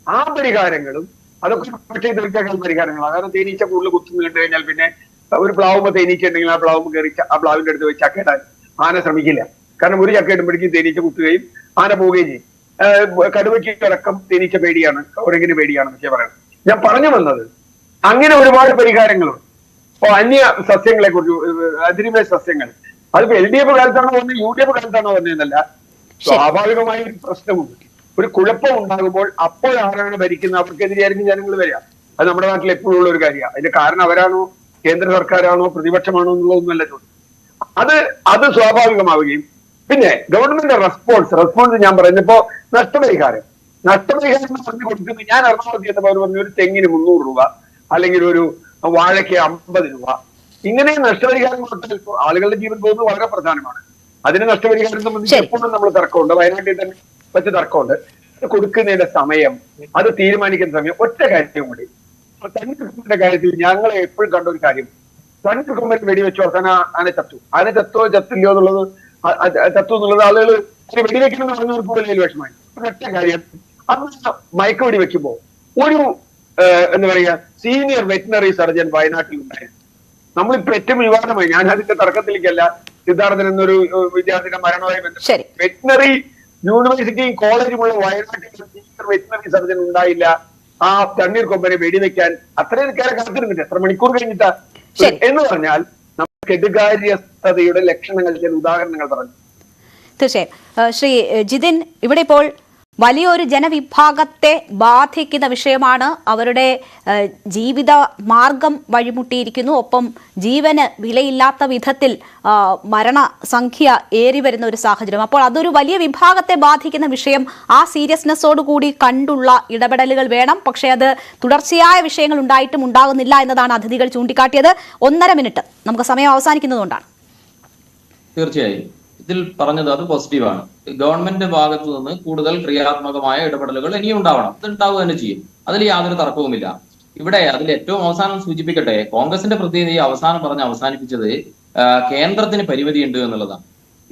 ആ പരിഹാരങ്ങളും അതൊക്കെ പക്ഷേ ദീർഘകാല പരിഹാരങ്ങളാണ്. കാരണം തേനീച്ച കൂടുതൽ കുത്തുന്നു കണ്ടു കഴിഞ്ഞാൽ പിന്നെ ഒരു പ്ലാവുമ്പോ തേനീച്ച ഉണ്ടെങ്കിൽ ആ പ്ലാവുമ്പോ കയറി ആ പ്ലാവിന്റെ അടുത്ത് വെച്ച് ചക്കയിടാൻ ആന ശ്രമിക്കില്ല. കാരണം ഒരു ചക്ക ഇടുമ്പോഴേക്കും തേനീച്ച കുത്തുകയും ആന പോവുകയും ചെയ്യും. കടുവയ്ക്ക് അടക്കം തേനീച്ച പേടിയാണ്, കുരങ്ങിന് പേടിയാണെന്നൊക്കെ പറയണം. ഞാൻ പറഞ്ഞു വന്നത് അങ്ങനെ ഒരുപാട് പരിഹാരങ്ങളുണ്ട്. അപ്പൊ അന്യ സസ്യങ്ങളെ കുറിച്ച്, അതിരിമയ സസ്യങ്ങൾ, അതിപ്പോ LDF കാലത്താണോ വന്നത് UDF കാലത്താണോ വന്നതെന്നല്ല, സ്വാഭാവികമായ ഒരു പ്രശ്നമുണ്ട്. ഒരു കുഴപ്പം ഉണ്ടാകുമ്പോൾ അപ്പോൾ ആരാണ് ഭരിക്കുന്നത് അവർക്കെതിരെയായിരിക്കും ജനങ്ങൾ വരിക. അത് നമ്മുടെ നാട്ടിൽ എപ്പോഴും ഉള്ള ഒരു കാര്യമാണ്. അതിന്റെ കാരണം അവരാണോ, കേന്ദ്ര സർക്കാരാണോ, പ്രതിപക്ഷമാണോ എന്നുള്ളതൊന്നുമല്ല ചോദ്യം. അത് സ്വാഭാവികമാവുകയും പിന്നെ ഗവൺമെന്റ് റെസ്പോൺസ് ഞാൻ പറഞ്ഞപ്പോ നഷ്ടപരിഹാരം പറഞ്ഞു കൊടുക്കുന്നത്, ഞാൻ എറണാകുളത്ത് ചെന്നപ്പോൾ അവർ പറഞ്ഞു ഒരു തെങ്ങിന് 300 രൂപ അല്ലെങ്കിൽ ഒരു വാഴയ്ക്ക് 50 രൂപ, ഇങ്ങനെ നഷ്ടപരിഹാരം കൊടുത്താൽ ആളുകളുടെ ജീവൻ പോകുന്നത് വളരെ പ്രധാനമാണ്. അതിന് നഷ്ടപരിഹാരം സംബന്ധിച്ച് എപ്പോഴും നമ്മൾ തർക്കമുണ്ട്, വയനാട്ടിൽ തന്നെ വെച്ച് തർക്കമുണ്ട്. കൊടുക്കുന്നതിന്റെ സമയം, അത് തീരുമാനിക്കുന്ന സമയം. ഒറ്റ കാര്യം കൂടി, തണ്ണീർക്കൊമ്പന്റെ കാര്യത്തിൽ ഞങ്ങൾ എപ്പോഴും കണ്ട ഒരു കാര്യം, തണ്ണീർക്കൊമ്പൻ വെടിവെച്ചു അവസാനം ആന ചത്തില്ലയോ എന്നുള്ളത് ആളുകൾ വെടിവെക്കണമെന്ന് പറഞ്ഞവർക്ക് വലിയ വിഷമായി. ഒറ്റ കാര്യം, അന്ന് മയക്കുവെടി വെക്കുമ്പോ ഒരു എന്താ പറയുക സീനിയർ വെറ്റിനറി സർജൻ വയനാട്ടിൽ ഉണ്ടായിരുന്നു. നമ്മളിപ്പോ ഏറ്റവും വിവാദമായി, ഞാൻ അതിന്റെ തർക്കത്തിലേക്കല്ല, സിദ്ധാർത്ഥൻ എന്നൊരു വിദ്യാർത്ഥിയുടെ മരണവുമായി ബന്ധപ്പെട്ട് വെറ്റിനറി യൂണിവേഴ്സിറ്റിയും കോളേജുമുള്ള വയനാട്ടിൽ സീനിയർ വെറ്റിനറി സർജൻ ഉണ്ടായില്ല ആ തണ്ണീർക്കൊമ്പനെ വെടിവെക്കാൻ. അത്രയും കാലം കാത്തിരുന്നില്ല, എത്ര മണിക്കൂർ കഴിഞ്ഞിട്ടാ എന്ന് പറഞ്ഞാൽ നമ്മൾ കെടുകാര്യസ്ഥതയുടെ ലക്ഷണങ്ങൾ, ചില ഉദാഹരണങ്ങൾ പറഞ്ഞു. തീർച്ചയായും ശ്രീ ജിതിൻ, ഇവിടെ ഇപ്പോൾ വലിയൊരു ജനവിഭാഗത്തെ ബാധിക്കുന്ന വിഷയമാണ്. അവരുടെ ജീവിത മാർഗം വഴിമുട്ടിയിരിക്കുന്നു. ഒപ്പം ജീവന് വിലയില്ലാത്ത വിധത്തിൽ മരണസംഖ്യ ഏറി വരുന്ന ഒരു സാഹചര്യം. അപ്പോൾ അതൊരു വലിയ വിഭാഗത്തെ ബാധിക്കുന്ന വിഷയം. ആ സീരിയസ്നെസ്സോടുകൂടി കണ്ടുള്ള ഇടപെടലുകൾ വേണം. പക്ഷേ അത് തുടർച്ചയായ വിഷയങ്ങൾ ഉണ്ടായിട്ടും ഉണ്ടാകുന്നില്ല എന്നതാണ് അതിഥികൾ ചൂണ്ടിക്കാട്ടിയത്. 1.5 മിനിറ്റ്, നമുക്ക് സമയം അവസാനിക്കുന്നതുകൊണ്ടാണ്. തീർച്ചയായും ഇതിൽ പറഞ്ഞത് അത് പോസിറ്റീവാണ്. ഗവൺമെന്റ് ഭാഗത്തു നിന്ന് കൂടുതൽ ക്രിയാത്മകമായ ഇടപെടലുകൾ ഇനിയും ഉണ്ടാവണം. ഇത് ഉണ്ടാവുക തന്നെ ചെയ്യും, അതിൽ യാതൊരു തർക്കവുമില്ല. ഇവിടെ അതിൽ ഏറ്റവും അവസാനം സൂചിപ്പിക്കട്ടെ, കോൺഗ്രസിന്റെ പ്രതിനിധി അവസാനിപ്പിച്ചത് കേന്ദ്രത്തിന് പരിമിതിയുണ്ട് എന്നുള്ളതാണ്.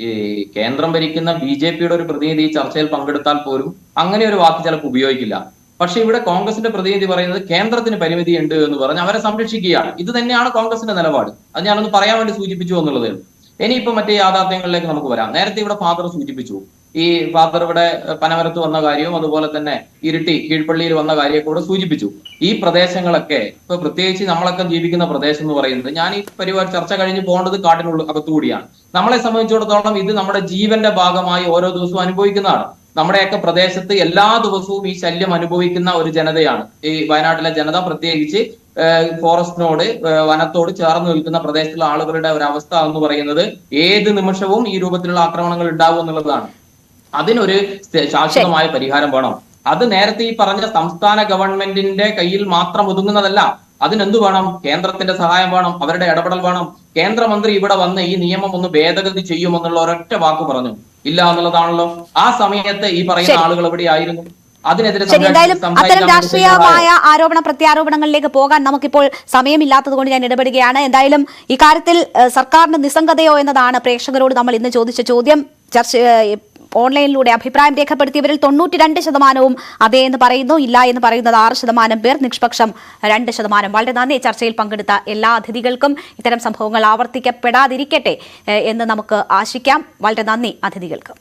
ഈ കേന്ദ്രം ഭരിക്കുന്ന BJPയുടെ ഒരു പ്രതിനിധി ചർച്ചയിൽ പങ്കെടുത്താൽ പോലും അങ്ങനെ ഒരു വാക്ക് ചിലപ്പോൾ ഉപയോഗിക്കില്ല. പക്ഷെ ഇവിടെ കോൺഗ്രസിന്റെ പ്രതിനിധി പറയുന്നത് കേന്ദ്രത്തിന് പരിമിതിയുണ്ട് എന്ന് പറഞ്ഞ് അവരെ സംരക്ഷിക്കുകയാണ്. ഇത് തന്നെയാണ് കോൺഗ്രസിന്റെ നിലപാട്. അത് ഞാനൊന്ന് പറയാൻ വേണ്ടി സൂചിപ്പിച്ചു എന്നുള്ളതേ ഉള്ളൂ. ഇനിയിപ്പോ മറ്റേ യാഥാർത്ഥ്യങ്ങളിലേക്ക് നമുക്ക് വരാം. നേരത്തെ ഇവിടെ ഫാദർ സൂചിപ്പിച്ചു, ഈ ഫാദർ ഇവിടെ പനമരത്ത് വന്ന കാര്യവും അതുപോലെ തന്നെ ഇരിട്ടി കീഴ്പള്ളിയിൽ വന്ന കാര്യമൊക്കെ ഇവിടെ സൂചിപ്പിച്ചു. ഈ പ്രദേശങ്ങളൊക്കെ ഇപ്പൊ പ്രത്യേകിച്ച് നമ്മളൊക്കെ ജീവിക്കുന്ന പ്രദേശം എന്ന് പറയുന്നത്, ഞാൻ ഈ പരിപാടി ചർച്ച കഴിഞ്ഞ് പോകേണ്ടത് കാട്ടിനുള്ള അകത്തുകൂടിയാണ്. നമ്മളെ സംബന്ധിച്ചിടത്തോളം ഇത് നമ്മുടെ ജീവന്റെ ഭാഗമായി ഓരോ ദിവസവും അനുഭവിക്കുന്നതാണ്. നമ്മുടെയൊക്കെ പ്രദേശത്ത് എല്ലാ ദിവസവും ഈ ശല്യം അനുഭവിക്കുന്ന ഒരു ജനതയാണ് ഈ വയനാട്ടിലെ ജനത. പ്രത്യേകിച്ച് ഫോറസ്റ്റിനോട്, വനത്തോട് ചേർന്ന് നിൽക്കുന്ന പ്രദേശത്തുള്ള ആളുകളുടെ ഒരു അവസ്ഥ എന്ന് പറയുന്നത് ഏത് നിമിഷവും ഈ രൂപത്തിലുള്ള ആക്രമണങ്ങൾ ഉണ്ടാവും എന്നുള്ളതാണ്. അതിനൊരു ശാശ്വതമായ പരിഹാരം വേണം. അത് നേരത്തെ ഈ പറഞ്ഞ സംസ്ഥാന ഗവൺമെന്റിന്റെ കയ്യിൽ മാത്രം ഒതുങ്ങുന്നതല്ല. അതിനെന്തു വേണം? കേന്ദ്രത്തിന്റെ സഹായം വേണം, അവരുടെ ഇടപെടൽ വേണം. കേന്ദ്രമന്ത്രി ഇവിടെ വന്ന് ഈ നിയമം ഒന്ന് ഭേദഗതി ചെയ്യുമെന്നുള്ള ഒരൊറ്റ വാക്ക് പറഞ്ഞു ഇല്ല എന്നുള്ളതാണല്ലോ. ആ സമയത്ത് ഈ പറയുന്ന ആളുകൾ എവിടെയായിരുന്നു? അതിനെതിരെ ശരി, എന്തായാലും അത്തരം രാഷ്ട്രീയമായ ആരോപണ പ്രത്യാരോപണങ്ങളിലേക്ക് പോകാൻ നമുക്കിപ്പോൾ സമയമില്ലാത്തതുകൊണ്ട് ഞാൻ ഇടപെടുകയാണ്. എന്തായാലും ഇക്കാര്യത്തിൽ സർക്കാരിന്റെ നിസ്സംഗതയോ എന്നതാണ് പ്രേക്ഷകരോട് നമ്മൾ ഇന്ന് ചോദിച്ച ചോദ്യം. ഓൺലൈനിലൂടെ അഭിപ്രായം രേഖപ്പെടുത്തിയവരിൽ 92% അതേ എന്ന് പറയുന്നു, ഇല്ല എന്ന് പറയുന്നത് 6% പേർ, നിഷ്പക്ഷം 2%. വളരെ നന്ദി ചർച്ചയിൽ പങ്കെടുത്ത എല്ലാ അതിഥികൾക്കും. ഇത്തരം സംഭവങ്ങൾ ആവർത്തിക്കപ്പെടാതിരിക്കട്ടെ എന്ന് നമുക്ക് ആശിക്കാം. വളരെ നന്ദി അതിഥികൾക്ക്.